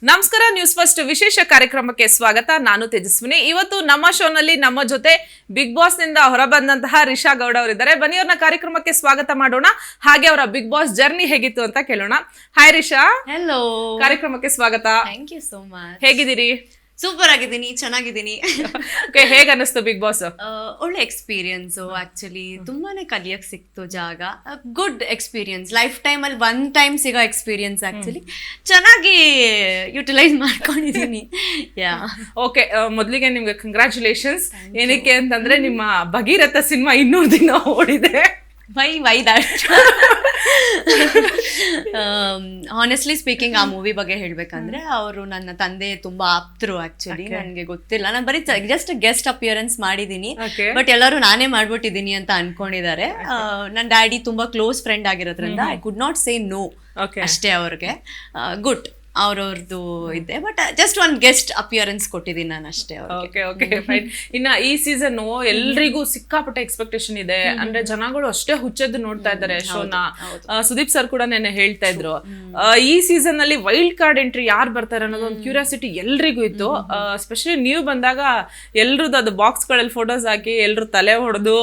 ನಮಸ್ಕಾರ, news first ವಿಶೇಷ ಕಾರ್ಯಕ್ರಮಕ್ಕೆ ಸ್ವಾಗತ. ನಾನು ತೇಜಸ್ವಿನಿ. ಇವತ್ತು ನಮ್ಮ ಶೋನಲ್ಲಿ ನಮ್ಮ ಜೊತೆ ಬಿಗ್ ಬಾಸ್ ನಿಂದ ಹೊರಬಂದಂತಹ ರಿಷಾ ಗೌಡ ಅವರಿದ್ದಾರೆ. ಬನ್ನಿ ಅವ್ರನ್ನ ಕಾರ್ಯಕ್ರಮಕ್ಕೆ ಸ್ವಾಗತ ಮಾಡೋಣ, ಹಾಗೆ ಅವರ ಬಿಗ್ ಬಾಸ್ ಜರ್ನಿ ಹೇಗಿತ್ತು ಅಂತ ಕೇಳೋಣ. ಹಾಯ್ ರಿಷಾ. ಹೆಲೋ. ಕಾರ್ಯಕ್ರಮಕ್ಕೆ ಸ್ವಾಗತ. Thank you so much. ಹೇಗಿದ್ದೀರಿ? ಸೂಪರ್ ಆಗಿದ್ದೀನಿ, ಚೆನ್ನಾಗಿದ್ದೀನಿ. ಹೇಗ ಅನಿಸ್ತು ಬಿಗ್ ಬಾಸ್? ಒಳ್ಳೆ ಎಕ್ಸ್ಪೀರಿಯನ್ಸ್. ಆಕ್ಚುಲಿ ತುಂಬಾನೇ ಕಲಿಯಕ್ ಸಿಕ್ತು ಜಾಗ. ಗುಡ್ ಎಕ್ಸ್ಪೀರಿಯನ್ಸ್, ಲೈಫ್ ಟೈಮ್ ಅಲ್ಲಿ ಒನ್ ಟೈಮ್ ಸಿಗೋ ಎಕ್ಸ್ಪೀರಿಯನ್ಸ್. ಆಕ್ಚುಲಿ ಚೆನ್ನಾಗಿ ಯುಟಿಲೈಸ್ ಮಾಡ್ಕೊಂಡಿದ್ದೀನಿ. ಯಾ ಓಕೆ, ಮೊದಲಿಗೆ ನಿಮ್ಗೆ ಕಂಗ್ರ್ಯಾಚುಲೇಷನ್ಸ್. ಏನಕ್ಕೆ ಅಂತಂದ್ರೆ ನಿಮ್ಮ ಭಗೀರಥ ಸಿನಿಮಾ 200 ದಿನ ಓಡಿದೆ. Why that? ಹಾನೆಸ್ಟ್ಲಿ ಸ್ಪೀಕಿಂಗ್, ಆ ಮೂವಿ ಬಗ್ಗೆ ಹೇಳ್ಬೇಕಂದ್ರೆ ಅವರು ನನ್ನ ತಂದೆ ತುಂಬಾ ಆಪ್ತರು. ಆಕ್ಚುಲಿ ನನಗೆ ಗೊತ್ತಿಲ್ಲ, ನಾನು ಬರೀ ಜಸ್ಟ್ ಗೆಸ್ಟ್ ಅಪಿಯರೆನ್ಸ್ ಮಾಡಿದೀನಿ, ಬಟ್ ಎಲ್ಲರೂ ನಾನೇ ಮಾಡ್ಬಿಟ್ಟಿದೀನಿ ಅಂತ ಅನ್ಕೊಂಡಿದ್ದಾರೆ. ನನ್ನ ಡ್ಯಾಡಿ ತುಂಬಾ ಕ್ಲೋಸ್ ಫ್ರೆಂಡ್ ಆಗಿರೋದ್ರಿಂದ I could not say no ಅಷ್ಟೇ ಅವ್ರಿಗೆ. ಗುಡ್, ಅವ್ರವ್ರದ್ದು ಇದೆ, but just one guest appearance ಕೊಟ್ಟಿದ್ದೀನಿ ನಾನು ಅಷ್ಟೇ. ಇನ್ನ ಈ ಸೀಸನ್ ಎಲ್ರಿಗೂ ಸಿಕ್ಕಾಪಟ್ಟೆ ಎಕ್ಸ್ಪೆಕ್ಟೇಷನ್ ಇದೆ. ಅಂದ್ರೆ ಜನಗಳು ಅಷ್ಟೇ ಹುಚ್ಚದ್ದು ನೋಡ್ತಾ ಇದ್ದಾರೆ ಶೋನ. ಸುದೀಪ್ ಸರ್ ಕೂಡ ನೆನ್ನೆ ಹೇಳ್ತಾ ಇದ್ರು, ಈ ಸೀಸನ್ ಅಲ್ಲಿ ವೈಲ್ಡ್ ಕಾರ್ಡ್ ಎಂಟ್ರಿ ಯಾರು ಬರ್ತಾರೆ ಅನ್ನೋದು ಒಂದು ಕ್ಯೂರಿಯಾಸಿಟಿ ಎಲ್ರಿಗೂ ಇತ್ತು. ಸ್ಪೆಷಲಿ ನೀವು ಬಂದಾಗ ಎಲ್ರದ್ದು ಅದು ಬಾಕ್ಸ್ ಗಳಲ್ಲಿ ಫೋಟೋಸ್ ಹಾಕಿ ಎಲ್ರು ತಲೆ ಹೊಡೆದು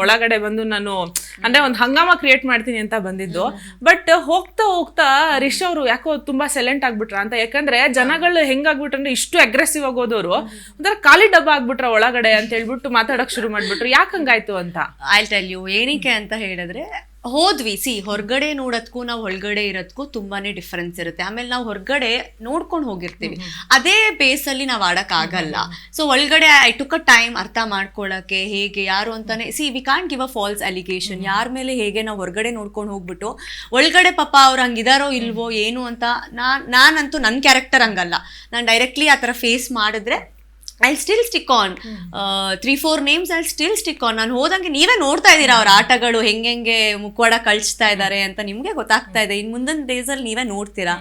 ಒಳಗಡೆ ಬಂದು ನಾನು ಅಂದ್ರೆ ಒಂದು ಹಂಗಾಮ ಕ್ರಿಯೇಟ್ ಮಾಡ್ತೀನಿ ಅಂತ ಬಂದಿದ್ದು. ಬಟ್ ಹೋಗ್ತಾ ಹೋಗ್ತಾ ರಿಷ್ ಅವರು ಯಾಕೋ ತುಂಬಾ ಸೈಲೆಂಟ್ ಆಗ್ಬಿಟ್ರ ಅಂತ. ಯಾಕಂದ್ರೆ ಜನಗಳು ಹೆಂಗಾಗ್ಬಿಟ್ರೆ ಅಂದ್ರೆ ಇಷ್ಟು ಅಗ್ರೆಸಿವ್ ಆಗೋದವ್ರು ಒಂಥರ ಖಾಲಿ ಡಬ್ಬ ಆಗ್ಬಿಟ್ರ ಒಳಗಡೆ ಅಂತ ಹೇಳ್ಬಿಟ್ಟು ಮಾತಾಡಕ್ ಶುರು ಮಾಡ್ಬಿಟ್ರು. ಯಾಕೆ ಹಂಗಾಯ್ತು ಅಂತ ಐ ಟೆಲ್ ಯು. ಏನಕ್ಕೆ ಅಂತ ಹೇಳಿದ್ರೆ, ಹೋದ್ವಿ ಹೊರ್ಗಡೆ ನೋಡೋದಕ್ಕೂ ನಾವು ಒಳಗಡೆ ಇರೋದಕ್ಕೂ ತುಂಬಾನೇ ಡಿಫ್ರೆನ್ಸ್ ಇರುತ್ತೆ. ಆಮೇಲೆ ನಾವು ಹೊರಗಡೆ ನೋಡ್ಕೊಂಡು ಹೋಗಿರ್ತೀವಿ, ಅದೇ ಬೇಸಲ್ಲಿ ನಾವು ಆಡಕ್ ಆಗಲ್ಲ. ಸೊ ಒಳಗಡೆ ಐ ಟುಕ್ ಅ ಟೈಮ್ ಅರ್ಥ ಮಾಡ್ಕೊಳಕ್ಕೆ ಹೇಗೆ ಯಾರು ಅಂತಾನೆ. We can't give a false allegation. ಯಾರ ಮೇಲೆ ಹೇಗೆ ನಾವು ಹೊರಗಡೆ ನೋಡ್ಕೊಂಡು ಹೋಗ್ಬಿಟ್ಟು ಒಳಗಡೆ ಪಾಪ ಅವ್ರು ಹಂಗಿದಾರೋ ಇಲ್ವೋ ಏನು ಅಂತ ನಾನಂತೂ ನನ್ನ ಕ್ಯಾರೆಕ್ಟರ್ ಹಂಗಲ್ಲ. ನಾನು ಡೈರೆಕ್ಟ್ಲಿ ಆ ಥರ ಫೇಸ್ ಮಾಡಿದ್ರೆ I'll still stick on 3-4 names. I'll still stick on. ನಾನು ಹೋದಂಗೆ ನೀವೇ ನೋಡ್ತಾ ಇದ್ದೀರಾ ಅವ್ರ ಆಟಗಳು ಹೆಂಗೆ ಮುಖವಾಡ ಕಳಿಸ್ತಾ ಇದ್ದಾರೆ ಅಂತ ನಿಮ್ಗೆ ಗೊತ್ತಾಗ್ತಾ ಇದೆ. ಇನ್ನು ಮುಂದಿನ ಡೇಸ್ ಅಲ್ಲಿ ನೀವೇ ನೋಡ್ತೀರಾ.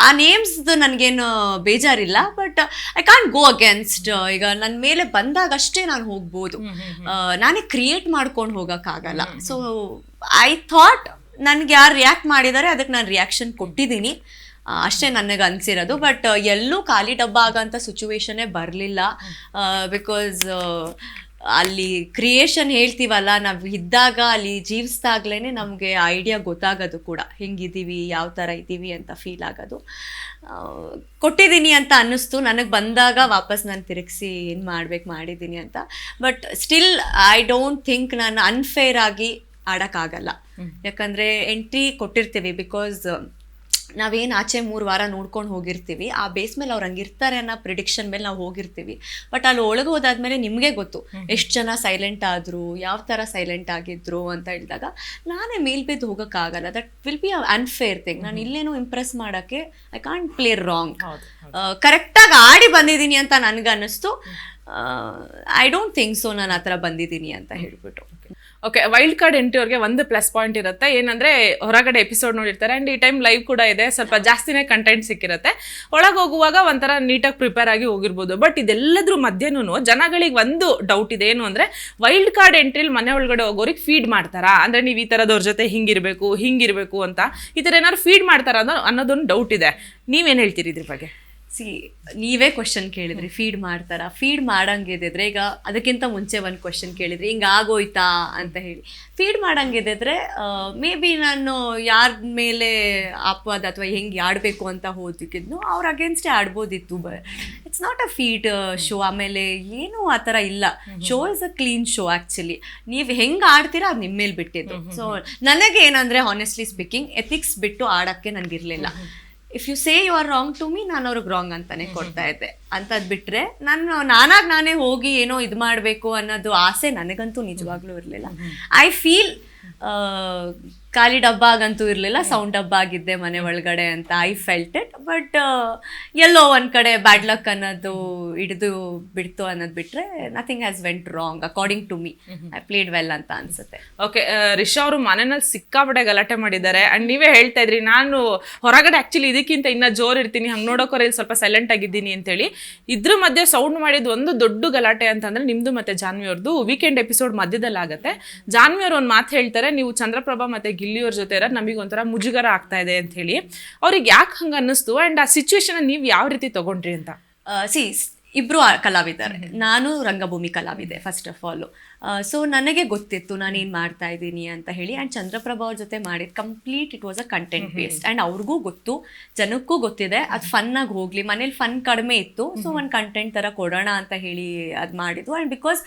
ಆ ನೇಮ್ಸ್ ನನಗೇನು ಬೇಜಾರಿಲ್ಲ, but I can't go against. ಈಗ ನನ್ನ ಮೇಲೆ ಬಂದಾಗಷ್ಟೇ ನಾನು ಹೋಗ್ಬೋದು, ನಾನೇ ಕ್ರಿಯೇಟ್ ಮಾಡ್ಕೊಂಡು ಹೋಗಕ್ಕಾಗಲ್ಲ. ಸೊ ಐ ಥಾಟ್ ನನ್ಗೆ ಯಾರು ರಿಯಾಕ್ಟ್ ಮಾಡಿದ್ದಾರೆ ಅದಕ್ಕೆ ನಾನು ರಿಯಾಕ್ಷನ್ ಕೊಟ್ಟಿದ್ದೀನಿ ಅಷ್ಟೇ ನನಗೆ ಅನ್ಸಿರೋದು. ಬಟ್ ಎಲ್ಲೂ ಖಾಲಿ ಡಬ್ಬ ಆಗೋಂಥ ಸಿಚುವೇಶನ್ನೇ ಬರಲಿಲ್ಲ. ಬಿಕಾಸ್ ಅಲ್ಲಿ ಕ್ರಿಯೇಷನ್ ಹೇಳ್ತೀವಲ್ಲ, ನಾವು ಇದ್ದಾಗ ಅಲ್ಲಿ ಜೀವಿಸ್ದಾಗ್ಲೇ ನಮಗೆ ಐಡಿಯಾ ಗೊತ್ತಾಗೋದು ಕೂಡ, ಹೆಂಗಿದ್ದೀವಿ ಯಾವ ಥರ ಇದ್ದೀವಿ ಅಂತ ಫೀಲ್ ಆಗೋದು. ಕೊಟ್ಟಿದ್ದೀನಿ ಅಂತ ಅನ್ನಿಸ್ತು ನನಗೆ ಬಂದಾಗ. ವಾಪಸ್ ನಾನು ತಿರುಗಿಸಿ ಏನು ಮಾಡಿದ್ದೀನಿ ಅಂತ. But still I don't think ನಾನು ಅನ್ಫೇರ್ ಆಗಿ ಆಡೋಕ್ಕಾಗಲ್ಲ. ಯಾಕಂದರೆ ಎಂಟ್ರಿ ಕೊಟ್ಟಿರ್ತೀವಿ, ಬಿಕಾಸ್ ನಾವೇನು ಆಚೆ 3 ವಾರ ನೋಡ್ಕೊಂಡು ಹೋಗಿರ್ತೀವಿ, ಆ ಬೇಸ್ ಮೇಲೆ ಅವ್ರು ಹಂಗಿರ್ತಾರೆ ಅನ್ನೋ ಪ್ರಿಡಿಕ್ಷನ್ ಮೇಲೆ ನಾವು ಹೋಗಿರ್ತೀವಿ. ಬಟ್ ಅಲ್ಲಿ ಒಳಗೆ ಹೋದಾದ್ಮೇಲೆ ನಿಮಗೆ ಗೊತ್ತು ಎಷ್ಟು ಜನ ಸೈಲೆಂಟ್ ಆದರು, ಯಾವ ಥರ ಸೈಲೆಂಟ್ ಆಗಿದ್ರು ಅಂತ ಹೇಳಿದಾಗ ನಾನೇ ಮೇಲ್ಬಿದ್ದು ಹೋಗೋಕ್ಕಾಗಲ್ಲ. That will be unfair thing. ನಾನು ಇಲ್ಲೇನೋ ಇಂಪ್ರೆಸ್ ಮಾಡೋಕ್ಕೆ ಐ ಕಾಂಟ್ ಪ್ಲೇ ರಾಂಗ್. ಕರೆಕ್ಟಾಗಿ ಆಡಿ ಬಂದಿದ್ದೀನಿ ಅಂತ ನನಗೆ ಅನ್ನಿಸ್ತು. ಐ ಡೋಂಟ್ ಥಿಂಕ್ ಸೊ ನಾನು ಆ ಥರ ಬಂದಿದ್ದೀನಿ ಅಂತ ಹೇಳ್ಬಿಟ್ಟು. ಓಕೆ, ವೈಲ್ಡ್ ಕಾರ್ಡ್ ಎಂಟ್ರಿ ಅವ್ರಿಗೆ ಒಂದು ಪ್ಲಸ್ ಪಾಯಿಂಟ್ ಇರುತ್ತೆ. ಏನಂದ್ರೆ ಹೊರಗಡೆ ಎಪಿಸೋಡ್ ನೋಡಿರ್ತಾರೆ ಅಂಡ್ ಈ ಟೈಮ್ ಲೈವ್ ಕೂಡ ಇದೆ, ಸ್ವಲ್ಪ ಜಾಸ್ತಿನೇ ಕಂಟೆಂಟ್ ಸಿಕ್ಕಿರುತ್ತೆ. ಒಳಗೆ ಹೋಗುವಾಗ ಒಂಥರ ನೀಟಾಗಿ ಪ್ರಿಪೇರ್ ಆಗಿ ಹೋಗಿರ್ಬೋದು. ಬಟ್ ಇದೆಲ್ಲದ್ರ ಮಧ್ಯನೂ ಜನಗಳಿಗೆ ಒಂದು ಡೌಟ್ ಇದೆ. ಏನು ಅಂದ್ರೆ ವೈಲ್ಡ್ ಕಾರ್ಡ್ ಎಂಟ್ರಿಲಿ ಮನೆ ಒಳಗಡೆ ಹೋಗೋರಿಗೆ ಫೀಡ್ ಮಾಡ್ತಾರಾ, ಅಂದ್ರೆ ನೀವು ಈ ಥರದವ್ರ ಜೊತೆ ಹಿಂಗಿರ್ಬೇಕು ಅಂತ ಈ ಥರ ಏನಾದ್ರು ಫೀಡ್ ಮಾಡ್ತಾರಾ ಅನ್ನೋದೊಂದು ಡೌಟ್ ಇದೆ. ನೀವೇನು ಹೇಳ್ತೀರಿ ಇದ್ರ ಬಗ್ಗೆ? ನೀವೇ ಕ್ವಶನ್ ಕೇಳಿದ್ರಿ, ಫೀಡ್ ಮಾಡ್ತಾರಾ? ಫೀಡ್ ಮಾಡಂಗಿದ್ರೆ ಈಗ ಅದಕ್ಕಿಂತ ಮುಂಚೆ ಒಂದು ಕ್ವಶನ್ ಕೇಳಿದ್ರಿ, ಹಿಂಗೆ ಆಗೋಯ್ತಾ ಅಂತ ಹೇಳಿ. ಫೀಡ್ ಮಾಡಂಗಿದ್ರೆ ಮೇ ಬಿ ನಾನು ಯಾರ ಮೇಲೆ ಅಪವಾದ ಅಥವಾ ಹೆಂಗೆ ಆಡಬೇಕು ಅಂತ ಹೋದಿಕ್ಕಿದ್ನು ಅವ್ರ ಅಗೇನ್ಸ್ಟೇ ಆಡ್ಬೋದಿತ್ತು. It's not a feed show. ಆಮೇಲೆ ಏನು ಆ ಥರ ಇಲ್ಲ. Show is a clean show. Actually ನೀವು ಹೆಂಗೆ ಆಡ್ತೀರಾ ಅದು ನಿಮ್ಮ ಮೇಲೆ ಬಿಟ್ಟಿದ್ದು. ಸೊ ನನಗೆ ಏನಂದರೆ ಹಾನೆಸ್ಟ್ಲಿ ಸ್ಪೀಕಿಂಗ್ ಎಥಿಕ್ಸ್ ಬಿಟ್ಟು ಆಡೋಕ್ಕೆ ನನಗಿರಲಿಲ್ಲ. If you say you are wrong to me, ನಾನು ಅವ್ರಿಗೆ ರಾಂಗ್ ಅಂತಾನೆ ಕೊಡ್ತಾ ಇದ್ದೆ. ಅಂಥದ್ದು ಬಿಟ್ಟರೆ ನಾನೇ ಹೋಗಿ ಏನೋ ಇದು ಮಾಡಬೇಕು ಅನ್ನೋದು ಆಸೆ ನನಗಂತೂ ನಿಜವಾಗ್ಲೂ ಇರಲಿಲ್ಲ. ಐ ಫೀಲ್ ಖಾಲಿ ಡಬ್ಬ ಆಗಂತೂ ಇರಲಿಲ್ಲ, ಸೌಂಡ್ ಡಬ್ಬ ಆಗಿದ್ದೆ ಮನೆ ಒಳಗಡೆ ಅಂತ ಐ ಫೆಲ್ಟ್ ಇಟ್. ಬಟ್ ಎಲ್ಲೋ ಒಂದು ಕಡೆ ಬ್ಯಾಡ್ ಲಕ್ ಅನ್ನೋದು ಹಿಡಿದು ಬಿಡ್ತು ಅನ್ನೋದು ಬಿಟ್ಟರೆ nothing has went wrong according to me. I played well ಅಂತ ಅನ್ಸುತ್ತೆ. ಓಕೆ, ರಿಷಾ ಅವರು ಮನೆಯಲ್ಲಿ ಸಿಕ್ಕಾಪಟ್ಟೆ ಗಲಾಟೆ ಮಾಡಿದ್ದಾರೆ. ಅಂಡ್ ನೀವೇ ಹೇಳ್ತಾ ಇದ್ರಿ ನಾನು ಹೊರಗಡೆ ಆ್ಯಕ್ಚುಲಿ ಇದಕ್ಕಿಂತ ಇನ್ನೂ ಜೋರು ಇರ್ತೀನಿ, ಹಂಗೆ ನೋಡೋಕೋರೆ ಸ್ವಲ್ಪ ಸೈಲೆಂಟ್ ಆಗಿದ್ದೀನಿ ಅಂತೇಳಿ. ಇದ್ರ ಮಧ್ಯೆ ಸೌಂಡ್ ಮಾಡಿದ್ದು ಒಂದು ದೊಡ್ಡ ಗಲಾಟೆ ಅಂತಂದ್ರೆ ನಿಮ್ದು ಮತ್ತೆ ಜಾನ್ವಿ ಅವ್ರದ್ದು ವೀಕೆಂಡ್ ಎಪಿಸೋಡ್ ಮಧ್ಯದಲ್ಲಿ ಆಗುತ್ತೆ. ಜಾನ್ವಿ ಅವ್ರು ಒಂದು ಮಾತು ಹೇಳ್ತಾರೆ, ನೀವು ಚಂದ್ರಪ್ರಭಾ ಮತ್ತೆ ಗಿಲ್ಲಿಯವ್ರ ಜೊತೆ ಇರೋದು ನಮಗೆ ಒಂಥರ ಮುಜುಗರ ಆಗ್ತಾ ಇದೆ ಅಂತ ಹೇಳಿ ಅವ್ರಿಗೆ ಯಾಕೆ ಹಂಗೆ ಅನ್ನಿಸ್ತು ಆ್ಯಂಡ್ ಆ ಸಿಚುವೇಶನ್ ನೀವು ಯಾವ ರೀತಿ ತಗೊಂಡ್ರಿ ಅಂತ? ಇಬ್ರು ಕಲಾವಿದ್ದಾರೆ, ನಾನು ರಂಗಭೂಮಿ ಕಲಾವಿದೆ ಫಸ್ಟ್ ಆಫ್ ಆಲ್. ಸೊ ನನಗೆ ಗೊತ್ತಿತ್ತು ನಾನು ಏನು ಮಾಡ್ತಾ ಇದ್ದೀನಿ ಅಂತ ಹೇಳಿ. ಆ್ಯಂಡ್ ಚಂದ್ರಪ್ರಭಾ ಅವ್ರ ಜೊತೆ ಮಾಡಿದ complete it was a content based. And ಅವ್ರಿಗೂ ಗೊತ್ತು, ಜನಕ್ಕೂ ಗೊತ್ತಿದೆ, ಅದು ಫನ್ನಾಗಿ ಹೋಗಲಿ, ಮನೇಲಿ ಫನ್ ಕಡಿಮೆ ಇತ್ತು, ಸೊ ಒಂದು ಕಂಟೆಂಟ್ ಥರ ಕೊಡೋಣ ಅಂತ ಹೇಳಿ ಅದು ಮಾಡಿದ್ದು. ಆ್ಯಂಡ್ ಬಿಕಾಸ್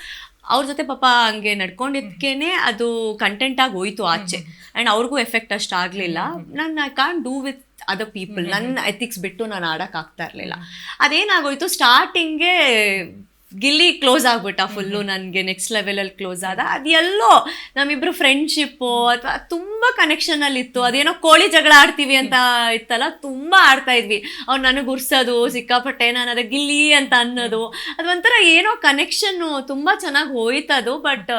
ಅವ್ರ ಜೊತೆ ಪಾಪ ಹಂಗೆ ನಡ್ಕೊಂಡಿದ್ಕೇನೆ ಅದು ಕಂಟೆಂಟ್ ಆಗಿ ಹೋಯ್ತು ಆಚೆ. ಆ್ಯಂಡ್ ಅವ್ರಿಗೂ ಎಫೆಕ್ಟ್ ಅಷ್ಟು ಆಗಲಿಲ್ಲ. ನಾನು I can't do with other people, ನನ್ನ ಎಥಿಕ್ಸ್ ಬಿಟ್ಟು ನಾನು ಆಡೋಕ್ಕಾಗ್ತಾ ಇರಲಿಲ್ಲ. ಅದೇನಾಗೋಯ್ತು, ಸ್ಟಾರ್ಟಿಂಗ್ಗೆ ಗಿಲ್ಲಿ ಕ್ಲೋಸ್ ಆಗ್ಬಿಟ್ಟ ಫುಲ್ಲು, ನನಗೆ ನೆಕ್ಸ್ಟ್ ಲೆವೆಲಲ್ಲಿ ಕ್ಲೋಸ್ ಆದ. ಅದೆಲ್ಲೋ ನಮ್ಮಿಬ್ರು ಫ್ರೆಂಡ್ಶಿಪ್ಪು ಅಥವಾ ತುಂಬ ಕನೆಕ್ಷನಲ್ಲಿ ಇತ್ತು. ಅದೇನೋ ಕೋಳಿ ಜಗಳ ಆಡ್ತೀವಿ ಅಂತ ಇತ್ತಲ್ಲ, ತುಂಬ ಆಡ್ತಾ ಇದ್ವಿ. ಅವ್ರು ನನಗೆ ಉರ್ಸೋದು ಸಿಕ್ಕಾಪಟ್ಟೆ, ನಾನು ಅದೇ ಗಿಲ್ಲಿ ಅಂತ ಅನ್ನೋದು, ಅದು ಒಂಥರ ಏನೋ ಕನೆಕ್ಷನ್ನು ತುಂಬ ಚೆನ್ನಾಗಿ ಹೋಯ್ತದು. But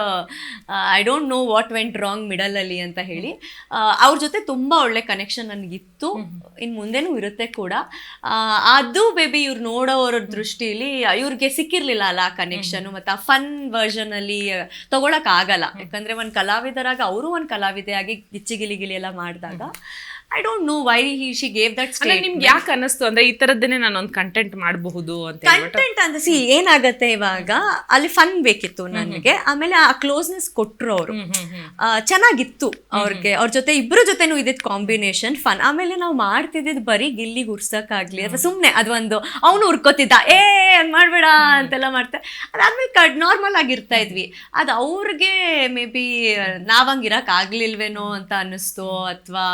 I don't know what went wrong ಮಿಡಲಲ್ಲಿ ಅಂತ ಹೇಳಿ. ಅವ್ರ ಜೊತೆ ತುಂಬ ಒಳ್ಳೆ ಕನೆಕ್ಷನ್ ನನಗಿತ್ತು, ಇನ್ನು ಮುಂದೆನೂ ಇರುತ್ತೆ ಕೂಡ. ಅದು ಬೇಬಿ ಇವ್ರು ನೋಡೋರ ದೃಷ್ಟಿಲಿ ಇವ್ರಿಗೆ ಸಿಕ್ಕಿರ್ಲಿಲ್ಲ ಅಲ್ಲ ಕನೆಕ್ಷನ್, ಮತ್ತೆ ಆ ಫನ್ ವರ್ಷನ್ ಅಲ್ಲಿ ತಗೊಳಕ್ ಆಗಲ್ಲ. ಯಾಕಂದ್ರೆ ಒಂದ್ ಕಲಾವಿದರಾಗ ಅವರು ಒಂದ್ ಕಲಾವಿದೆಯಾಗಿ ಗಿಲಿ ಎಲ್ಲ ಮಾಡಿದಾಗ I don't know why she gave that statement. ನಿಮ್ಗೆ ಯಾಕೆ ಅನ್ನಿಸ್ತು ಅಂದ್ರೆ ಈ ತರದ್ದೇನೆ ನಾನು ಒಂದು ಕಂಟೆಂಟ್ ಮಾಡಬಹುದು ಅಂತ? ಕಂಟೆಂಟ್ ಅಂತ ಏನಾಗತ್ತೆ, ಇವಾಗ ಅಲ್ಲಿ ಫನ್ ಬೇಕಿತ್ತು ನನಗೆ, ಆಮೇಲೆ ಆ ಕ್ಲೋಸ್ನೆಸ್ ಕೊಟ್ರು ಅವರು, ಚೆನ್ನಾಗಿತ್ತು ಅವ್ರಿಗೆ. ಅವ್ರ ಜೊತೆ ಇಬ್ಬರ ಜೊತೆನೂ ಇದ್ದಿದ್ ಕಾಂಬಿನೇಷನ್ ಫನ್. ಆಮೇಲೆ ನಾವು ಮಾಡ್ತಿದ್ದಿದ್ ಬರೀ ಗಿಲ್ಲಿಗೆ ಉರ್ಸಕ್ಕಾಗ್ಲಿ ಅಥವಾ ಸುಮ್ನೆ ಅದೊಂದು ಅವನು ಉರ್ಕೋತಿದ್ದ, ಮಾಡ್ಬೇಡ ಅಂತೆಲ್ಲ ಮಾಡ್ತಾರೆ. ಅದಾದ್ಮೇಲೆ ನಾರ್ಮಲ್ ಆಗಿರ್ತಾ ಇದ್ವಿ. ಅದು ಅವ್ರಿಗೆ ಮೇ ಬಿ ನಾವಂಗಿರಕ್ ಆಗ್ಲಿಲ್ವೇನೋ ಅಂತ ಅನ್ನಿಸ್ತು, ಅಥವಾ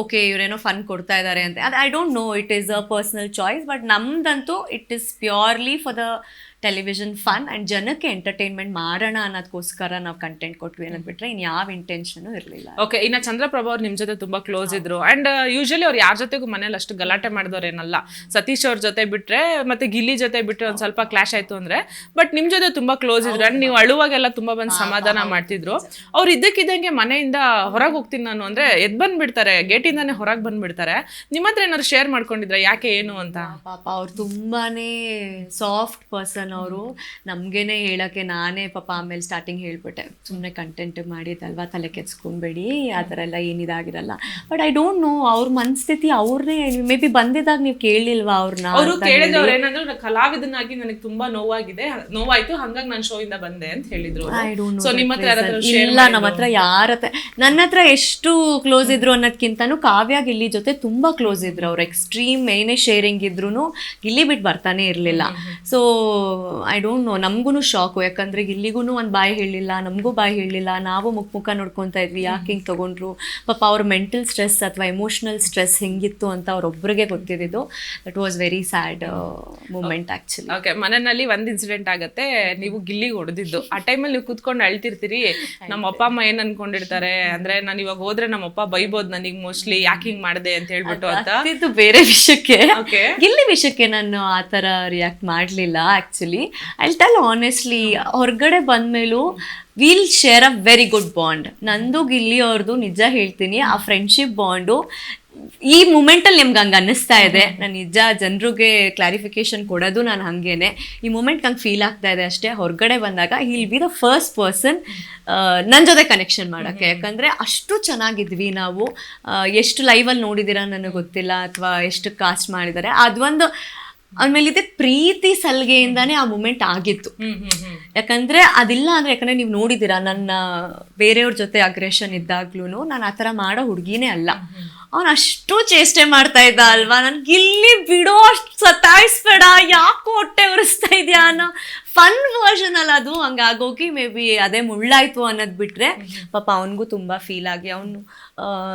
ಓಕೆ ಇವರೇನೋ ಫನ್ ಕೊಡ್ತಾ ಇದ್ದಾರೆ ಅಂತ. ಅದು I don't know, it is a personal choice. But ನಮ್ದಂತೂ it is purely for the television fun and ಜನಕ್ಕೆ ಎಂಟರ್ಟೈನ್ಮೆಂಟ್ ಮಾಡೋಣ ಅನ್ನೋದಕ್ಕೋಸ್ಕರ ನಾವು ಕಂಟೆಂಟ್ ಕೊಟ್ವಿ ಅನ್ನೋದು ಬಿಟ್ರೆ ಇನ್ನು ಯಾವ ಇಂಟೆನ್ಷನು ಇರಲಿಲ್ಲ. ಓಕೆ, ಇನ್ನು ಚಂದ್ರಪ್ರಭಾ ಅವ್ರು ನಿಮ್ಮ ಜೊತೆ ತುಂಬ ಕ್ಲೋಸ್ ಇದ್ರು. ಆ್ಯಂಡ್ ಯೂಶಲಿ ಅವ್ರು ಯಾರ ಜೊತೆಗೂ ಮನೇಲಿ ಅಷ್ಟು ಗಲಾಟೆ ಮಾಡಿದವ್ರೇನಲ್ಲ. ಸತೀಶ್ ಅವ್ರ ಜೊತೆ ಬಿಟ್ರೆ ಮತ್ತೆ ಗಿಲ್ಲಿ ಜೊತೆ ಬಿಟ್ರೆ ಒಂದು ಸ್ವಲ್ಪ ಕ್ಲಾಶ್ ಆಯ್ತು ಅಂದ್ರೆ, ಬಟ್ ನಿಮ್ಮ ಜೊತೆ ತುಂಬಾ ಕ್ಲೋಸ್ ಇದ್ರು. ಆ್ಯಂಡ್ ನೀವು ಅಳುವಾಗೆಲ್ಲ ತುಂಬಾ ಬಂದು ಸಮಾಧಾನ ಮಾಡ್ತಿದ್ರು. ಅವ್ರು ಇದ್ದಕ್ಕಿದ್ದಂಗೆ ಮನೆಯಿಂದ ಹೊರಗೆ ಹೋಗ್ತೀನಿ ನಾನು ಅಂದ್ರೆ ಎದ್ ಬಂದ್ಬಿಡ್ತಾರೆ, ಗೇಟಿಂದಾನೆ ಹೊರಗೆ ಬಂದ್ಬಿಡ್ತಾರೆ. ನಿಮ್ಮ ಹತ್ರ ಏನಾದ್ರು ಶೇರ್ ಮಾಡ್ಕೊಂಡಿದ್ರ ಯಾಕೆ ಏನು ಅಂತ? ಪಾಪ ಅವ್ರು ತುಂಬಾನೇ ಸಾಫ್ಟ್ ಪರ್ಸನ್. ಅವರು ನಮ್ಗೇನೆ ಹೇಳಕ್ಕೆ ನಾನೇ ಪಾಪ ಆಮೇಲೆ ಸ್ಟಾರ್ಟಿಂಗ್ ಹೇಳ್ಬಿಟ್ಟೆ, ಸುಮ್ಮನೆ ಕಂಟೆಂಟ್ ಮಾಡಿದಲ್ವಾ, ತಲೆ ಕೆಡ್ಸ್ಕೊಂಬೇಡಿ, ಆ ಥರ ಎಲ್ಲ ಏನಿದಾಗಿರಲ್ಲ. ಬಟ್ ಐ ಡೋಂಟ್ ನೋ ಅವ್ರ ಮನಸ್ಥಿತಿ, ಅವ್ರನ್ನೇ ಮೇ ಬಿ ಬಂದಿದ್ದಾಗ ನೀವು ಕೇಳಿಲ್ವಾ ಅವ್ರನ್ನ? ಅವರು ಕೇಳಿದವ್ರು ಏನಂದ್ರೆ ಕಲಾವಿದನಾಗಿ ನನಗೆ ತುಂಬಾ ನೋವಾಯ್ತು, ಹಂಗಾಗಿ ನಾನು ಶೋ ಇಂದ ಬಂದೆ ಅಂತ ಹೇಳಿದ್ರು. ಐ ಡೋಂಟ್ ಸೊ ನಿಮ್ಮ ಹತ್ರ ಇಲ್ಲ, ನಮ್ಮ ಹತ್ರ ನನ್ನ ಹತ್ರ ಎಷ್ಟು ಕ್ಲೋಸ್ ಇದ್ರು ಅನ್ನೋದಕ್ಕಿಂತನೂ ಕಾವ್ಯ ಗಿಲ್ಲಿ ಜೊತೆ ತುಂಬಾ ಕ್ಲೋಸ್ ಇದ್ರು. ಅವ್ರು ಎಕ್ಸ್ಟ್ರೀಮ್ ಏನೇ ಶೇರಿಂಗ್ ಇದ್ರು ಗಿಲ್ಲಿ ಬಿಟ್ಟು ಬರ್ತಾನೆ ಇರಲಿಲ್ಲ. ಸೊ ಐ ಡೋಂಟ್ ನೋ, ನಮಗೂ ಶಾಕು. ಯಾಕಂದ್ರೆ ಗಿಲ್ಲಿಗೂ ಒಂದು ಬಾಯಿ ಹೇಳಿಲ್ಲ, ನಮಗೂ ಬಾಯಿ ಹೇಳಿಲ್ಲ. ನಾವು ಮುಖ ನೋಡ್ಕೊತಾ ಇದ್ವಿ, ಯಾಕೆ ಹಿಂಗೆ ತಗೊಂಡ್ರು. ಪಾಪ ಅವ್ರ ಮೆಂಟಲ್ ಸ್ಟ್ರೆಸ್ ಅಥವಾ ಎಮೋಷನಲ್ ಸ್ಟ್ರೆಸ್ ಹೆಂಗಿತ್ತು ಅಂತ ಅವ್ರೊಬ್ಬರಿಗೆ ಗೊತ್ತಿದ್ದು. That was very sad moment actually. Okay, ಮನೆಯಲ್ಲಿ ಒಂದು ಇನ್ಸಿಡೆಂಟ್ ಆಗುತ್ತೆ, ನೀವು ಗಿಲ್ಲಿಗೆ ಹೊಡೆದಿದ್ದು. ಆ ಟೈಮಲ್ಲಿ ನೀವು ಕುತ್ಕೊಂಡು ಅಳ್ತಿರ್ತೀರಿ, ನಮ್ಮ ಅಪ್ಪ ಅಮ್ಮ ಏನ್ ಅನ್ಕೊಂಡಿರ್ತಾರೆ ಅಂದ್ರೆ, ನಾನು ಇವಾಗ ಹೋದ್ರೆ ನಮ್ಮ ಅಪ್ಪ ಬೈಬೋದು ನನಗೆ ಮೋಸ್ಟ್ಲಿ, ಯಾಕೆ ಹಿಂಗ್ ಮಾಡಿದೆ ಅಂತ ಹೇಳ್ಬಿಟ್ಟು ಅಂತ. ಇದು ಬೇರೆ ವಿಷಯಕ್ಕೆ. ಗಿಲ್ಲಿ ವಿಷಯಕ್ಕೆ ನಾನು ಆ ಥರ ರಿಯಾಕ್ಟ್ ಮಾಡಲಿಲ್ಲ ಆಕ್ಚುಲಿ. ಐ ಟೆಲ್ ಆನೆಸ್ಟ್ಲಿ, ಹೊರಗಡೆ ಬಂದ್ಮೇಲೂ will share a very good bond. ನಂದು ಗಿಲ್ಲಿ ಅವ್ರದ್ದು ನಿಜ ಹೇಳ್ತೀನಿ, ಆ ಫ್ರೆಂಡ್ಶಿಪ್ ಬಾಂಡು ಈ ಮೂಮೆಂಟಲ್ಲಿ ನಿಮ್ಗೆ ಹಂಗೆ ಅನ್ನಿಸ್ತಾ ಇದೆ. ನಾನು ನಿಜ ಜನರಿಗೆ ಕ್ಲಾರಿಫಿಕೇಶನ್ ಕೊಡೋದು ನಾನು ಹಾಗೇನೆ. ಈ ಮೂಮೆಂಟ್ ನಂಗೆ ಫೀಲ್ ಆಗ್ತಾ ಇದೆ ಅಷ್ಟೇ. ಹೊರಗಡೆ ಬಂದಾಗ he'll be the first person ನನ್ನ ಜೊತೆ ಕನೆಕ್ಷನ್ ಮಾಡೋಕ್ಕೆ. ಯಾಕಂದರೆ ಅಷ್ಟು ಚೆನ್ನಾಗಿದ್ವಿ ನಾವು. ಎಷ್ಟು ಲೈವಲ್ಲಿ ನೋಡಿದ್ದೀರಾ ನನಗೆ ಗೊತ್ತಿಲ್ಲ, ಅಥವಾ ಎಷ್ಟು ಕಾಸ್ಟ್ ಮಾಡಿದ್ದಾರೆ. ಅದೊಂದು ಆಮೇಲೆ ಇದೆ ಪ್ರೀತಿ ಸಲ್ಗೆಯಿಂದಾನೇ ಆ ಮೂಮೆಂಟ್ ಆಗಿತ್ತು. ಯಾಕಂದ್ರೆ ಅದಿಲ್ಲ ಅಂದ್ರೆ, ಯಾಕಂದ್ರೆ ನೀವು ನೋಡಿದ್ದೀರಾ ನನ್ನ ಬೇರೆಯವ್ರ ಜೊತೆ ಅಗ್ರೆಷನ್ ಇದ್ದಾಗ್ಲೂ ನಾನು ಆ ಥರ ಮಾಡೋ ಹುಡುಗಿನೇ ಅಲ್ಲ. ಅವನು ಅಷ್ಟು ಚೇಷ್ಟೆ ಮಾಡ್ತಾ ಇದ್ದ ಅಲ್ವಾ, ನನ್ ಗಿಲ್ಲಿ ಬಿಡೋ, ಅಷ್ಟು ಸತಾಯಿಸ್ಬೇಡ, ಯಾಕೋ ಹೊಟ್ಟೆ ಉರಿಸ್ತಾ ಇದೆಯಾ ಅನ್ನೋ ಫನ್ ವರ್ಷನ್ ಅಲ್ಲ ಅದು. ಹಂಗಾಗೋಗಿ ಮೇ ಬಿ ಅದೇ ಮುಳ್ಳಾಯ್ತು ಅನ್ನೋದು ಬಿಟ್ರೆ ಪಾಪ ಅವನಿಗೂ ತುಂಬಾ ಫೀಲ್ ಆಗಿ ಅವನು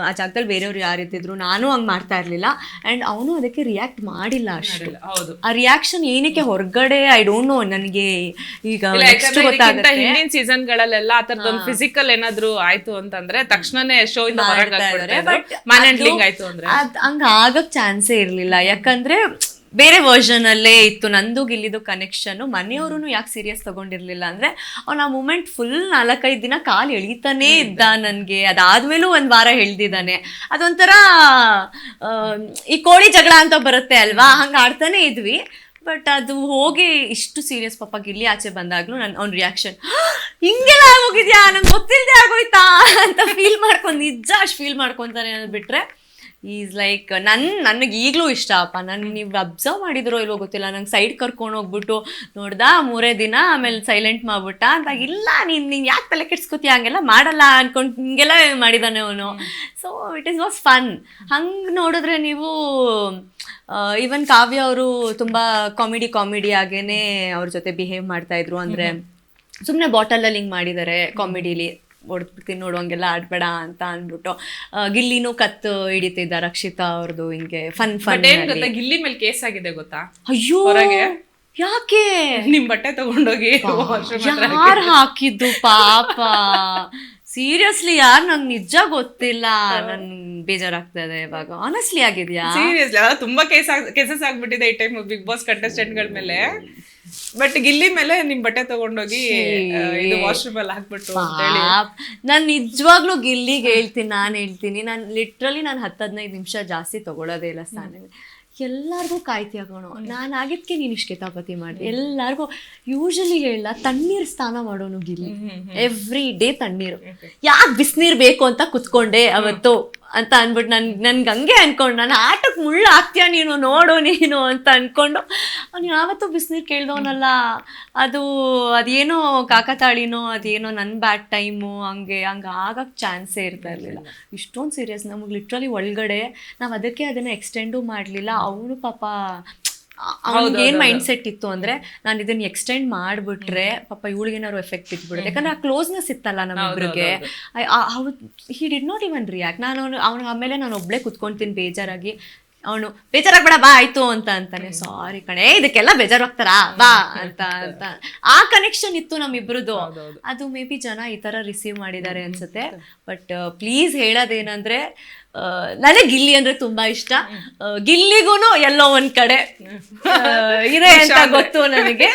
ಆ ಜಾಗದಲ್ಲಿ ಬೇರೆಯವ್ರು ಯಾರಿದ್ರು, ನಾನು ಹಂಗೆ ಮಾಡ್ತಾ ಇರ್ಲಿಲ್ಲ. ಅಂಡ್ ಅವನು ಅದಕ್ಕೆ ರಿಯಾಕ್ಟ್ ಮಾಡಿಲ್ಲ ಅಷ್ಟು. ಆ ರಿಯಾಕ್ಷನ್ ಏನಕ್ಕೆ ಹೊರಗಡೆ ಐ ಡೋಂಟ್ ನೋ, ನನಗೆ ಈಗ ಗೊತ್ತಾಗುತ್ತೆ. ಹಿಂದಿನ ಸೀಸನ್ ಗಳಲ್ಲೆಲ್ಲ ಆ ತರದೊಂದು ಫಿಸಿಕಲ್ ಏನಾದ್ರು ಆಯ್ತು ಅಂತಂದ್ರೆ ತಕ್ಷಣನೇ ಶೋ ಇಂದ ಹೊರಗೆ ಆಯ್ತು ಅಂದ್ರೆ ಹಂಗ ಆಗಕ್ ಚಾನ್ಸೇ ಇರ್ಲಿಲ್ಲ. ಯಾಕಂದ್ರೆ ಬೇರೆ ವರ್ಷನ್ ಅಲ್ಲೇ ಇತ್ತು ನಂದು ಗಿಲ್ಲಿದು ಕನೆಕ್ಷನ್. ಮನೆಯವರು ಯಾಕೆ ಸೀರಿಯಸ್ ತಗೊಂಡಿರ್ಲಿಲ್ಲ ಅಂದ್ರೆ, ಅವ್ನು ಆ ಮೂಮೆಂಟ್ ಫುಲ್ 4-5 ದಿನ ಕಾಲು ಎಳಿತಾನೇ ಇದ್ದ ನನ್ಗೆ. ಅದಾದ್ಮೇಲೂ 1 ವಾರ ಎಳ್ದಿದ್ದಾನೆ. ಅದೊಂಥರ ಈ ಕೋಳಿ ಜಗಳ ಅಂತ ಬರುತ್ತೆ ಅಲ್ವಾ, ಹಂಗ ಆಡ್ತಾನೆ ಇದ್ವಿ. ಬಟ್ ಅದು ಹೋಗಿ ಇಷ್ಟು ಸೀರಿಯಸ್ ಪಾಪ ಗಿಲ್ಲಿ ಆಚೆ ಬಂದಾಗ್ಲೂ ಅವ್ನ ರಿಯಾಕ್ಷನ್ ಹಿಂಗೆಲ್ಲ ಆಗೋಗಿದ್ಯಾ ನಂಗೆ ಗೊತ್ತಿಲ್ಲದೆ ಆಗೋಯ್ತಾ ಅಂತ ಫೀಲ್ ಮಾಡ್ಕೊಂಡು ನಿಜ ಅಷ್ಟು ಫೀಲ್ ಮಾಡ್ಕೊತಾನೆ ಅನ್ನೋದು ಬಿಟ್ರೆ ಈಸ್ ಲೈಕ್ ನನಗೆ ಈಗಲೂ ಇಷ್ಟ ಅಪ್ಪ. ನೀವು ಅಬ್ಸರ್ವ್ ಮಾಡಿದ್ರೋ ಇಲ್ವೋ ಗೊತ್ತಿಲ್ಲ, ನಂಗೆ ಸೈಡ್ ಕರ್ಕೊಂಡು ಹೋಗ್ಬಿಟ್ಟು ನೋಡ್ದಾ 3 ದಿನ ಆಮೇಲೆ ಸೈಲೆಂಟ್ ಮಾಡ್ಬಿಟ್ಟ ಅಂದಾಗ, ಇಲ್ಲ ನೀನು ಯಾಕೆ ತಲೆ ಕೆಡ್ಸ್ಕೊತೀಯ, ಹಂಗೆಲ್ಲ ಮಾಡಲ್ಲ ಅನ್ಕೊಂಡು ಹಿಂಗೆಲ್ಲ ಮಾಡಿದಾನೆ ಅವನು. So it was fun. ಹಂಗೆ ನೋಡಿದ್ರೆ ನೀವು ಈವನ್ ಕಾವ್ಯ ಅವರು ತುಂಬ ಕಾಮಿಡಿ ಆಗೇನೆ ಅವ್ರ ಜೊತೆ ಬಿಹೇವ್ ಮಾಡ್ತಾ ಇದ್ರು. ಅಂದರೆ ಸುಮ್ಮನೆ ಬಾಟಲಲ್ಲಿ ಹಿಂಗೆ ಮಾಡಿದ್ದಾರೆ ಕಾಮಿಡಿಲಿ, ಹೊಡೆದ್ಬಿಡ್ತೀನಿ ನೋಡು ಹಂಗೆಲ್ಲ ಆಡ್ಬೇಡ ಅಂತ ಅಂದ್ಬಿಟ್ಟು. ಗಿಲ್ಲಿನೂ ಕತ್ತು ಹಿಡಿತಿದ್ದ ರಕ್ಷಿತಾ ಅವ್ರದ್ದು ಹಿಂಗೆ ಫನ್ ಗಿಲ್ಲಿ ಮೇಲೆ ಕೇಸ್ ಆಗಿದೆ ಗೊತ್ತಾ? ಅಯ್ಯೋ ಯಾಕೆ? ನಿಮ್ ಬಟ್ಟೆ ತಗೊಂಡೋಗಿ ಯಾರು ಹಾಕಿದ್ದು ಪಾಪ, ಸೀರಿಯಸ್ಲಿ ಯಾರು ನಂಗೆ ನಿಜ ಗೊತ್ತಿಲ್ಲ. ನನ್ ಬೇಜಾರಾಗ್ತದೆ ಇವಾಗ, ಆನೆಸ್ಟ್ಲಿ ಆಗಿದ್ಯಾ? ಸೀರಿಯಸ್ಲಿ ತುಂಬಾ ಕೇಸಸ್ ಆಗ್ಬಿಟ್ಟಿದೆ ಈ ಟೈಮ್ ಬಿಗ್ ಬಾಸ್ ಕಂಟೆಸ್ಟೆಂಟ್ ಗಳ ಮೇಲೆ. ಬಟ್ ಗಿಲ್ಲಿ ಮೇಲೆ ನಿಮ್ ಬಟ್ಟೆ ತಗೊಂಡೋಗಿ ಇದು ವಾಶ್ರೂಮ್ ಅಲ್ಲಿ ಹಾಕ್ಬಿಟ್ಟು ನಾನ್ ನಿಜವಾಗ್ಲೂ ಗಿಲ್ಲಿಗೆ ಹೇಳ್ತೀನಿ, ನಾನು ಲಿಟ್ರಲಿ ನಾನು 10-15 ನಿಮಿಷ ಜಾಸ್ತಿ ತಗೊಳ್ಳೋದೇ ಇಲ್ಲ ಸ್ನಾನ. ಎಲ್ಲರಿಗೂ ಕಾಯ್ತೀಯ ಕಣೋ, ನಾನು ಆಗಿದ್ಕೆ ನೀನು ಇಷ್ಟು ಕಿತಾಪತಿ ಮಾಡಿ ಎಲ್ಲರಿಗೂ. ಯೂಶಲಿ ಹೇಳ ತಣ್ಣೀರು ಸ್ನಾನ ಮಾಡೋನು ಗಿಲ್ಲಿ, ಎವ್ರಿ ಡೇ ತಣ್ಣೀರು. ಯಾಕೆ ಬಿಸಿನೀರು ಬೇಕು ಅಂತ ಕುತ್ಕೊಂಡೆ ಅವತ್ತು ಅಂತ ಅಂದ್ಬಿಟ್ಟು ನನ್ಗೆ ಹಂಗೆ ಅನ್ಕೊಂಡು, ನಾನು ಆಟಕ್ಕೆ ಮುಳ್ಳು ಹಾಕ್ತೀಯ ನೀನು ನೋಡು ನೀನು ಅಂತ ಅನ್ಕೊಂಡು ಅವ್ನು ಯಾವತ್ತೂ ಬಿಸಿನೀರು ಕೇಳ್ದವನಲ್ಲ. ಅದೇನೋ ಕಾಕತಾಳಿನೋ ಅದೇನೋ ನನ್ನ ಬ್ಯಾಡ್ ಟೈಮು ಹಂಗೆ ಆಗಕ್ಕೆ ಚಾನ್ಸೇ ಇರ್ತಾ ಇರಲಿಲ್ಲ. ಇಷ್ಟೊಂದು ಸೀರಿಯಸ್ ನಮಗೆ ಲಿಟ್ರಲಿ ಒಳಗಡೆ ನಾವು ಅದಕ್ಕೆ ಅದನ್ನು ಎಕ್ಸ್ಟೆಂಡು ಮಾಡಲಿಲ್ಲ. ಅವನು ಪಾಪ ಅವ್ನಿಗೆ ಏನು ಮೈಂಡ್ ಸೆಟ್ ಇತ್ತು ಅಂದರೆ, ನಾನು ಇದನ್ನು ಎಕ್ಸ್ಟೆಂಡ್ ಮಾಡಿಬಿಟ್ರೆ ಪಾಪ ಇವಳಿಗೇನಾದ್ರು ಎಫೆಕ್ಟ್ ಇಟ್ಬಿಡುತ್ತೆ. ಯಾಕಂದರೆ ಆ ಕ್ಲೋಸ್ನೆಸ್ ಇತ್ತಲ್ಲ ನಮ್ಮಿಬ್ರಿಗೆ. He did not even react. ಅವನು ಆಮೇಲೆ ನಾನು ಒಬ್ಳೇ ಕುತ್ಕೊತೀನಿ ಬೇಜಾರಾಗಿ, ಅವನು ಬೇಜಾರಾಗ್ಬೇಡ ಬಾ ಆಯ್ತು ಅಂತಾನೆ. ಸಾರಿ ಕಣೆ ಇದಕ್ಕೆಲ್ಲ ಬೇಜಾರಾಗ್ತಾರಾ ಬಾ ಅಂತ ಆ ಕನೆಕ್ಷನ್ ಇತ್ತು ನಮ್ಮಿಬ್ರದ್ದು. ಅದು ಮೇ ಬಿ ಜನ ಈ ಥರ ರಿಸೀವ್ ಮಾಡಿದ್ದಾರೆ ಅನ್ಸುತ್ತೆ. ಬಟ್ ಪ್ಲೀಸ್ ಹೇಳೋದೇನಂದ್ರೆ, ನನಗೆ ಗಿಲ್ಲಿ ಅಂದ್ರೆ ತುಂಬಾ ಇಷ್ಟ. ಗಿಲ್ಲಿಗೂನು ಎಲ್ಲೋ ಒಂದ್ ಕಡೆ ಇದೆ ಅಂತ ಗೊತ್ತು ನನಗೆ.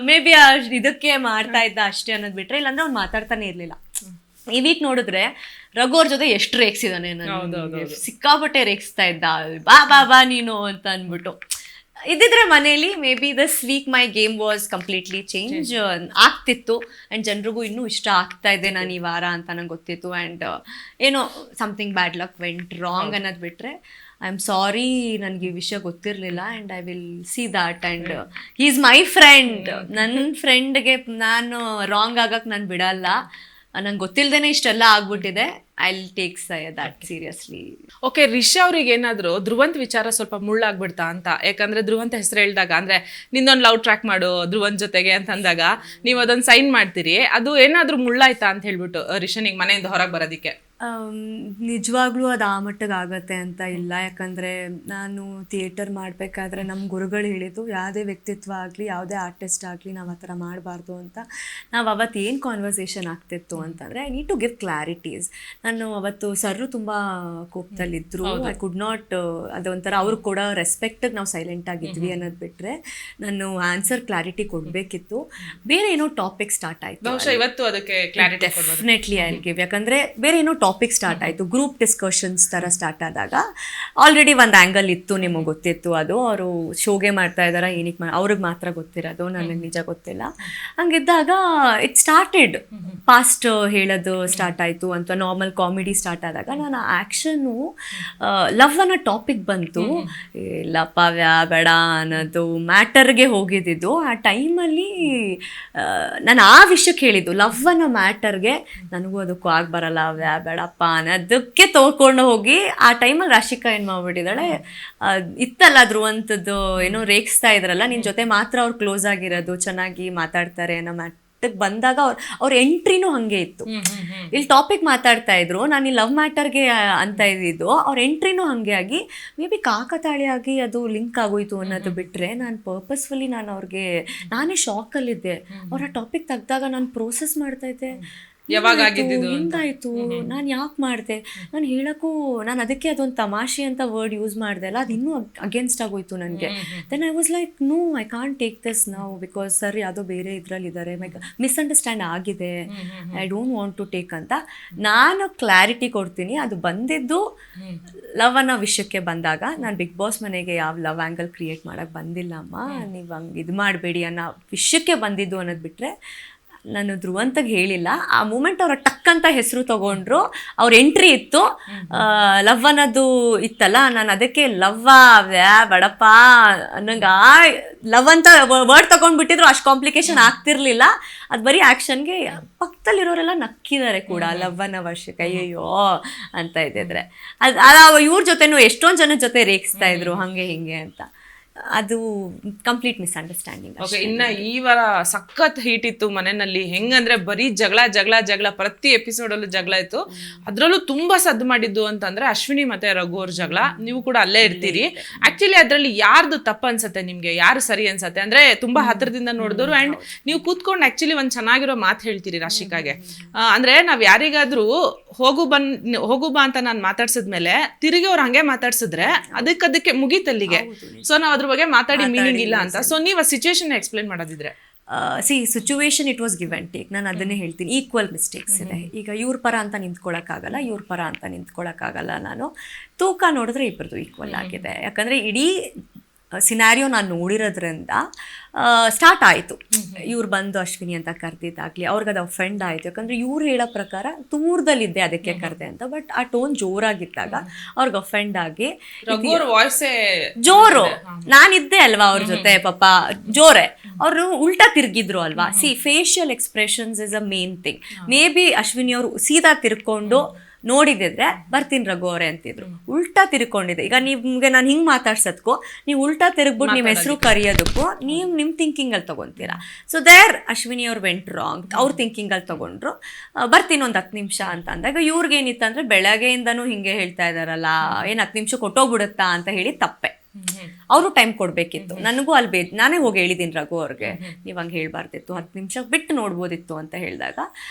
ಮೇ ಬಿ ಇದಕ್ಕೆ ಮಾಡ್ತಾ ಇದ್ದ ಅಷ್ಟೇ ಅನ್ನೋದು ಬಿಟ್ರೆ, ಇಲ್ಲಾಂದ್ರೆ ಅವ್ನು ಮಾತಾಡ್ತಾನೆ ಇರ್ಲಿಲ್ಲ. ಈ ವೀಕ್ ನೋಡಿದ್ರೆ ರಘು ಅವ್ರ ಜೊತೆ ಎಷ್ಟು ರೇಗ್ಸಿದಾನೆ, ಸಿಕ್ಕಾಪಟ್ಟೆ ರೇಗಿಸ್ತಾ ಇದ್ದ, ಬಾ ನೀನು ಅಂತ ಅನ್ಬಿಟ್ಟು. ಇದ್ದಿದ್ರೆ ಮನೇಲಿ may be this week my game was completely change ಆಗ್ತಿತ್ತು. ಆ್ಯಂಡ್ ಜನರಿಗೂ ಇನ್ನೂ ಇಷ್ಟ ಆಗ್ತಾ ಇದೆ ನಾನು ಈ ವಾರ ಅಂತ ನಂಗೆ ಗೊತ್ತಿತ್ತು. ಆ್ಯಂಡ್ ಏನೋ something bad luck went wrong ಅನ್ನೋದು ಬಿಟ್ಟರೆ ಐ ಆಮ್ ಸಾರಿ, ನನಗೆ ಈ ವಿಷಯ ಗೊತ್ತಿರಲಿಲ್ಲ. And I will see that. And he is my friend. ನನ್ನ ಫ್ರೆಂಡ್ಗೆ ನಾನು ರಾಂಗ್ ಆಗಕ್ಕೆ ನಾನು ಬಿಡಲ್ಲ. ನಂಗೆ ಗೊತ್ತಿಲ್ಲದೇನೆ ಇಷ್ಟೆಲ್ಲ ಆಗ್ಬಿಟ್ಟಿದೆ. I will take that seriously. Okay, Risha ಅವ್ರಿಗೆ ಏನಾದ್ರು ಧ್ರುವಂತ್ ವಿಚಾರ ಸ್ವಲ್ಪ ಮುಳ್ಳಾಗ್ಬಿಡ್ತಾ ಅಂತ? ಯಾಕಂದ್ರೆ ಧ್ರುವಂತ್ ಹೆಸರು ಹೇಳಿದಾಗ, ಅಂದ್ರೆ ನಿಂದೊಂದು ಲವ್ ಟ್ರ್ಯಾಕ್ ಮಾಡು ಧ್ರುವಂತ್ ಜೊತೆಗೆ ಅಂತ ಅಂದಾಗ ನೀವು ಅದೊಂದು ಸೈನ್ ಮಾಡ್ತೀರಿ, ಅದು ಏನಾದ್ರೂ ಮುಳ್ಳಾಯ್ತಾ ಅಂತ ಹೇಳ್ಬಿಟ್ಟು ರಿಷನಿಗೆ ಮನೆಯಿಂದ ಹೊರಗೆ ಬರೋದಿಕ್ಕೆ? ನಿಜವಾಗ್ಲೂ ಅದು ಆ ಮಟ್ಟಿಗೆ ಆಗತ್ತೆ ಅಂತ ಇಲ್ಲ. ಯಾಕಂದರೆ ನಾನು ಥಿಯೇಟರ್ ಮಾಡಬೇಕಾದ್ರೆ ನಮ್ಮ ಗುರುಗಳು ಹೇಳಿದ್ದು, ಯಾವುದೇ ವ್ಯಕ್ತಿತ್ವ ಆಗಲಿ ಯಾವುದೇ ಆರ್ಟಿಸ್ಟ್ ಆಗಲಿ ನಾವು ಆ ಥರ ಮಾಡಬಾರ್ದು ಅಂತ. ನಾವು ಅವತ್ತು ಏನು ಕಾನ್ವರ್ಸೇಷನ್ ಆಗ್ತಿತ್ತು ಅಂತಂದರೆ, ಐ ನೀಡ್ ಟು ಗಿವ್ ಕ್ಲಾರಿಟೀಸ್. ನಾನು ಅವತ್ತು ಸರ್ರು ತುಂಬ ಕೋಪದಲ್ಲಿದ್ದರು. ಐ ಕುಡ್ ನಾಟ್, ಅದೊಂಥರ ಅವ್ರು ಕೊಡೋ ರೆಸ್ಪೆಕ್ಟಿಗೆ ನಾವು ಸೈಲೆಂಟ್ ಆಗಿದ್ವಿ ಅನ್ನೋದು ಬಿಟ್ಟರೆ, ನಾನು ಆನ್ಸರ್ ಕ್ಲಾರಿಟಿ ಕೊಡಬೇಕಿತ್ತು. ಬೇರೆ ಏನೋ ಟಾಪಿಕ್ ಸ್ಟಾರ್ಟ್ ಆಯಿತು. ಇವತ್ತು ಅದಕ್ಕೆ ಡೆಫಿನೆಟ್ಲಿ ಐ ಗಿವ್. ಯಾಕಂದರೆ ಬೇರೆ ಏನೋ ಟಾಪಿಕ್ ಸ್ಟಾರ್ಟ್ ಆಯಿತು, ಗ್ರೂಪ್ ಡಿಸ್ಕಷನ್ಸ್ ಥರ ಸ್ಟಾರ್ಟ್ ಆದಾಗ ಆಲ್ರೆಡಿ ಒಂದು ಆ್ಯಂಗಲ್ ಇತ್ತು, ನಿಮಗೆ ಗೊತ್ತಿತ್ತು. ಅದು ಅವರು ಶೋಗೆ ಮಾಡ್ತಾ ಇದ್ದಾರೆ, ಏನಕ್ಕೆ ಅವ್ರಿಗೆ ಮಾತ್ರ ಗೊತ್ತಿರೋದು, ನನಗೆ ನಿಜ ಗೊತ್ತಿಲ್ಲ. ಹಂಗಿದ್ದಾಗ ಇಟ್ ಸ್ಟಾರ್ಟೆಡ್ ಪಾಸ್ಟ್ ಹೇಳೋದು ಸ್ಟಾರ್ಟ್ ಆಯಿತು ಅಂತ. ನಾರ್ಮಲ್ ಕಾಮಿಡಿ ಸ್ಟಾರ್ಟ್ ಆದಾಗ ನಾನು ಆ್ಯಕ್ಷನ್ನು ಲವ್ ಅನ್ನೋ ಟಾಪಿಕ್ ಬಂತು. ಇಲ್ಲಪ್ಪ ಬೇಡ ಅನ್ನೋದು ಮ್ಯಾಟರ್ಗೆ ಹೋಗಿದ್ದಿದ್ದು. ಆ ಟೈಮಲ್ಲಿ ನಾನು ಆ ವಿಷಯಕ್ಕೆ ಹೇಳಿದ್ದು, ಲವ್ ಅನ್ನೋ ಮ್ಯಾಟರ್ಗೆ ನನಗೂ ಅದಕ್ಕೂ ಆಗಬರಲ್ಲ ಬೇಡಪ್ಪ ಅನ್ನೋದಕ್ಕೆ ತಗೊಂಡು ಹೋಗಿ ಆ ಟೈಮಲ್ಲಿ ರಾಶಿಕಾ ಏನು ಮಾಡ್ಬಿಟ್ಟಿದ್ದಾಳೆ, ಇತ್ತಲ್ಲ ಧ್ರುವಂತದ್ದು ಏನೋ ರೇಗಿಸ್ತಾ ಇದ್ರಲ್ಲ, ನಿನ್ನ ಜೊತೆ ಮಾತ್ರ ಅವ್ರು ಕ್ಲೋಸ್ ಆಗಿರೋದು, ಚೆನ್ನಾಗಿ ಮಾತಾಡ್ತಾರೆ ಅನ್ನೋ ಮ್ಯಾಟರ್ಗೆ ಬಂದಾಗ ಅವ್ರ ಎಂಟ್ರಿನೂ ಹಾಗೆ ಇತ್ತು. ಇಲ್ಲಿ ಟಾಪಿಕ್ ಮಾತಾಡ್ತಾ ಇದ್ರು, ನಾನು ಈ ಲವ್ ಮ್ಯಾಟರ್ಗೆ ಅಂತ ಇದ್ದಿದ್ದು, ಅವ್ರ ಎಂಟ್ರಿನೂ ಹಾಗೆ ಆಗಿ ಮೇ ಬಿ ಕಾಕತಾಳಿಯಾಗಿ ಅದು ಲಿಂಕ್ ಆಗೋಯ್ತು ಅನ್ನೋದು ಬಿಟ್ಟರೆ, ನಾನು ಪರ್ಪಸ್ಫುಲಿ ನಾನೇ ಶಾಕಲ್ಲಿದ್ದೆ. ಅವ್ರ ಆ ಟಾಪಿಕ್ ತೆಗ್ದಾಗ ನಾನು ಪ್ರೋಸೆಸ್ ಮಾಡ್ತಾ ಇದ್ದೆ, ಯಾವಾಗ ಆಗಿದ್ದು ಹಿಂಗಾಯ್ತು, ನಾನು ಯಾಕೆ ಮಾಡಿದೆ, ನಾನು ಹೇಳಕ್ಕೂ ನಾನು ಅದಕ್ಕೆ ಅದೊಂದು ತಮಾಷೆ ಅಂತ ವರ್ಡ್ ಯೂಸ್ ಮಾಡಿದೆ ಅಲ್ಲ, ಅದು ಇನ್ನೂ ಅಗೇನ್ಸ್ಟ್ ಆಗೋಯ್ತು ನನಗೆ. Then I was like no, I can't take this ನಾವು, ಬಿಕಾಸ್ ಸರ್ ಯಾವುದೋ ಬೇರೆ ಇದರಲ್ಲಿ ಇದ್ದಾರೆ, ಮಿಸ್ಅಂಡರ್ಸ್ಟ್ಯಾಂಡ್ ಆಗಿದೆ, I don't want to take ಅಂತ ನಾನು ಕ್ಲಾರಿಟಿ ಕೊಡ್ತೀನಿ. ಅದು ಬಂದಿದ್ದು ಲವ್ ಅನ್ನೋ ವಿಷಯಕ್ಕೆ ಬಂದಾಗ ನಾನು ಬಿಗ್ ಬಾಸ್ ಮನೆಗೆ ಯಾವ ಲವ್ ಆ್ಯಂಗಲ್ ಕ್ರಿಯೇಟ್ ಮಾಡೋಕ್ಕೆ ಬಂದಿಲ್ಲ ಅಮ್ಮ, ನೀವು ಹಂಗೆ ಇದು ಮಾಡಬೇಡಿ ಅನ್ನೋ ವಿಷಯಕ್ಕೆ ಬಂದಿದ್ದು ಅನ್ನೋದು ಬಿಟ್ಟರೆ ನಾನು ಧ್ರುವಂತಾಗಿ ಹೇಳಿಲ್ಲ. ಆ ಮೂಮೆಂಟ್ ಅವರ ಟಕ್ ಅಂತ ಹೆಸರು ತಗೊಂಡ್ರು, ಅವ್ರ ಎಂಟ್ರಿ ಇತ್ತು, ಲವ್ ಅನ್ನೋದು ಇತ್ತಲ್ಲ, ನಾನು ಅದಕ್ಕೆ ಲವ್ವ ಬಡಪ್ಪ ಅನ್ನಂಗೆ ಲವ್ ಅಂತ ವರ್ಡ್ ತಗೊಂಡ್ಬಿಟ್ಟಿದ್ರು, ಅಷ್ಟು ಕಾಂಪ್ಲಿಕೇಶನ್ ಆಗ್ತಿರ್ಲಿಲ್ಲ. ಅದು ಬರೀ ಆ್ಯಕ್ಷನ್ಗೆ ಪಕ್ಕದಲ್ಲಿರೋರೆಲ್ಲ ನಕ್ಕಿದ್ದಾರೆ ಕೂಡ, ಲವ್ ಅನ್ನೋ ವರ್ಷಕ್ಕೆ ಅಯ್ಯಯ್ಯೋ ಅಂತ ಇದ್ದಿದ್ರೆ. ಅದು ಇವ್ರ ಜೊತೆನೂ ಎಷ್ಟೊಂದು ಜನ ಜೊತೆ ರೇಗಿಸ್ತಾ ಇದ್ರು ಹಾಗೆ ಹಿಂಗೆ ಅಂತ. ಅದು ಕಂಪ್ಲೀಟ್ ಮಿಸ್ಅಂಡರ್ಸ್ಟ್ಯಾಂಡಿಂಗ್. ಓಕೆ, ಇನ್ನ ಈ ವಾರ ಸಖತ್ ಹೀಟ್ ಇತ್ತು ಮನೆಯಲ್ಲಿ. ಹೆಂಗಂದ್ರೆ ಬರೀ ಜಗಳ ಜಗಳ ಜಗಳ, ಪ್ರತಿ ಎಪಿಸೋಡಲ್ಲೂ ಜಗಳ ಇತ್ತು. ಅದ್ರಲ್ಲೂ ತುಂಬಾ ಸದ್ದು ಮಾಡಿದ್ದು ಅಂತಂದ್ರೆ ಅಶ್ವಿನಿ ಮತ್ತೆ ರಘು ಅವ್ರ ಜಗಳ. ನೀವು ಕೂಡ ಅಲ್ಲೇ ಇರ್ತೀರಿ. ಆಕ್ಚುಲಿ ಅದ್ರಲ್ಲಿ ಯಾರ್ದು ತಪ್ಪು ಅನ್ಸತ್ತೆ ನಿಮ್ಗೆ, ಯಾರು ಸರಿ ಅನ್ಸತ್ತೆ ಅಂದ್ರೆ ತುಂಬಾ ಹತ್ರದಿಂದ ನೋಡಿದವರು. ಅಂಡ್ ನೀವು ಕೂತ್ಕೊಂಡು ಆಕ್ಚುಲಿ ಒಂದ್ ಚೆನ್ನಾಗಿರೋ ಮಾತು ಹೇಳ್ತೀರಿ ರಾಶಿಕಾಗೆ. ಅಂದ್ರೆ ನಾವ್ ಯಾರಿಗಾದ್ರೂ ಹೋಗು ಬಾ ಅಂತ ನಾನು ಮಾತಾಡ್ಸಿದ್ಮೇಲೆ ತಿರುಗಿ ಅವ್ರು ಹಂಗೆ ಮಾತಾಡ್ಸಿದ್ರೆ ಅದಕ್ಕೆ ಮುಗೀತಲ್ಲಿಗೆ. ಸೊ ನಾವ್ ಅದ್ರ ಬಗ್ಗೆ ಮಾತಾಡಿ ಮೀನಿಂಗ್ ಇಲ್ಲ ಅಂತ. ಸೊ ನೀವು ಆ ಸಿಚುವೇಶನ್ ಎಕ್ಸ್ಪ್ಲೇನ್ ಮಾಡೋದಿದ್ರೆ. Situation it was give and take. ನಾನು ಅದನ್ನೇ ಹೇಳ್ತೀನಿ, ಈಕ್ವಲ್ ಮಿಸ್ಟೇಕ್ಸ್ ಇದೆ. ಈಗ ಇವ್ರ ಪರ ಅಂತ ನಿಂತ್ಕೊಳ್ಳೋಕ್ಕಾಗಲ್ಲ, ಇವ್ರ ಪರ ಅಂತ ನಿಂತ್ಕೊಳ್ಳೋಕ್ಕಾಗಲ್ಲ. ನಾನು ತೂಕ ನೋಡಿದ್ರೆ ಇಬ್ಬರದು ಈಕ್ವಲ್ ಆಗಿದೆ. ಯಾಕಂದರೆ ಇಡೀ ಸಿನಾರಿಯೋ ನಾನು ನೋಡಿರೋದ್ರಿಂದ ಸ್ಟಾರ್ಟ್ ಆಯಿತು. ಇವ್ರು ಬಂದು ಅಶ್ವಿನಿ ಅಂತ ಕರೆದಿದ್ದಾಗಲಿ ಅವ್ರಿಗೆ ಅದು ಅಫೆಂಡ್ ಆಯಿತು. ಯಾಕಂದರೆ ಇವ್ರು ಹೇಳೋ ಪ್ರಕಾರ ದೂರದಲ್ಲಿದ್ದೆ ಅದಕ್ಕೆ ಕರೆದೆ ಅಂತ. ಬಟ್ ಆ ಟೋನ್ ಜೋರಾಗಿದ್ದಾಗ ಅವ್ರಿಗೆ ಅಫೆಂಡ್ ಆಗಿ ಜೋರು, ನಾನಿದ್ದೆ ಅಲ್ವಾ ಅವ್ರ ಜೊತೆ, ಪಾಪ ಜೋರೆ ಅವರು ಉಲ್ಟಾ ತಿರ್ಗಿದ್ರು ಅಲ್ವಾ. Facial expressions is a main thing. May be Ashwini ಅವರು ಸೀದಾ ತಿರ್ಕೊಂಡು ನೋಡಿದಿದ್ರೆ ಬರ್ತೀನಿ ರಘು ಅವರೇ ಅಂತಿದ್ರು. ಉಲ್ಟಾ ತಿರ್ಕೊಂಡಿದೆ. ಈಗ ನಿಮ್ಗೆ ನಾನು ಹಿಂಗೆ ಮಾತಾಡ್ಸೋದಕ್ಕೂ ನೀವು ಉಲ್ಟಾ ತಿರುಗ್ಬಿಟ್ಟು ನಿಮ್ಮ ಹೆಸರು ಕರೆಯೋದಕ್ಕೂ ನೀವು ನಿಮ್ಮ ಥಿಂಕಿಂಗಲ್ಲಿ ತೊಗೊತೀರಾ. ಸೊ ದೇರ್ ಅಶ್ವಿನಿ ಅವ್ರು ವೆಂಟ್ ರಾಂಗ್. ಅವ್ರ ಥಿಂಕಿಂಗಲ್ಲಿ ತೊಗೊಂಡ್ರು ಬರ್ತೀನಿ ಒಂದು 10 ನಿಮಿಷ ಅಂತ ಅಂದಾಗ ಇವ್ರಿಗೇನಿತ್ತು ಅಂದರೆ ಬೆಳಗ್ಗೆಯಿಂದನೂ ಹಿಂಗೆ ಹೇಳ್ತಾ ಇದ್ದಾರಲ್ಲ, ಏನು 10 ನಿಮಿಷ ಕೊಟ್ಟೋಗ್ಬಿಡುತ್ತಾ ಅಂತ ಹೇಳಿ ತಪ್ಪೆ. ಅವರು ಟೈಮ್ ಕೊಡಬೇಕಿತ್ತು. ನನಗೂ ಅಲ್ಲಿ ನಾನೇ ಹೋಗಿ ಹೇಳಿದ್ದೀನಿ ರಘು ಅವ್ರಿಗೆ, ನೀವು ಹಂಗೆ ಹೇಳ್ಬಾರ್ದಿತ್ತು, 10 ನಿಮಿಷ ಬಿಟ್ಟು ನೋಡ್ಬೋದಿತ್ತು ಅಂತ ಹೇಳಿದಾಗ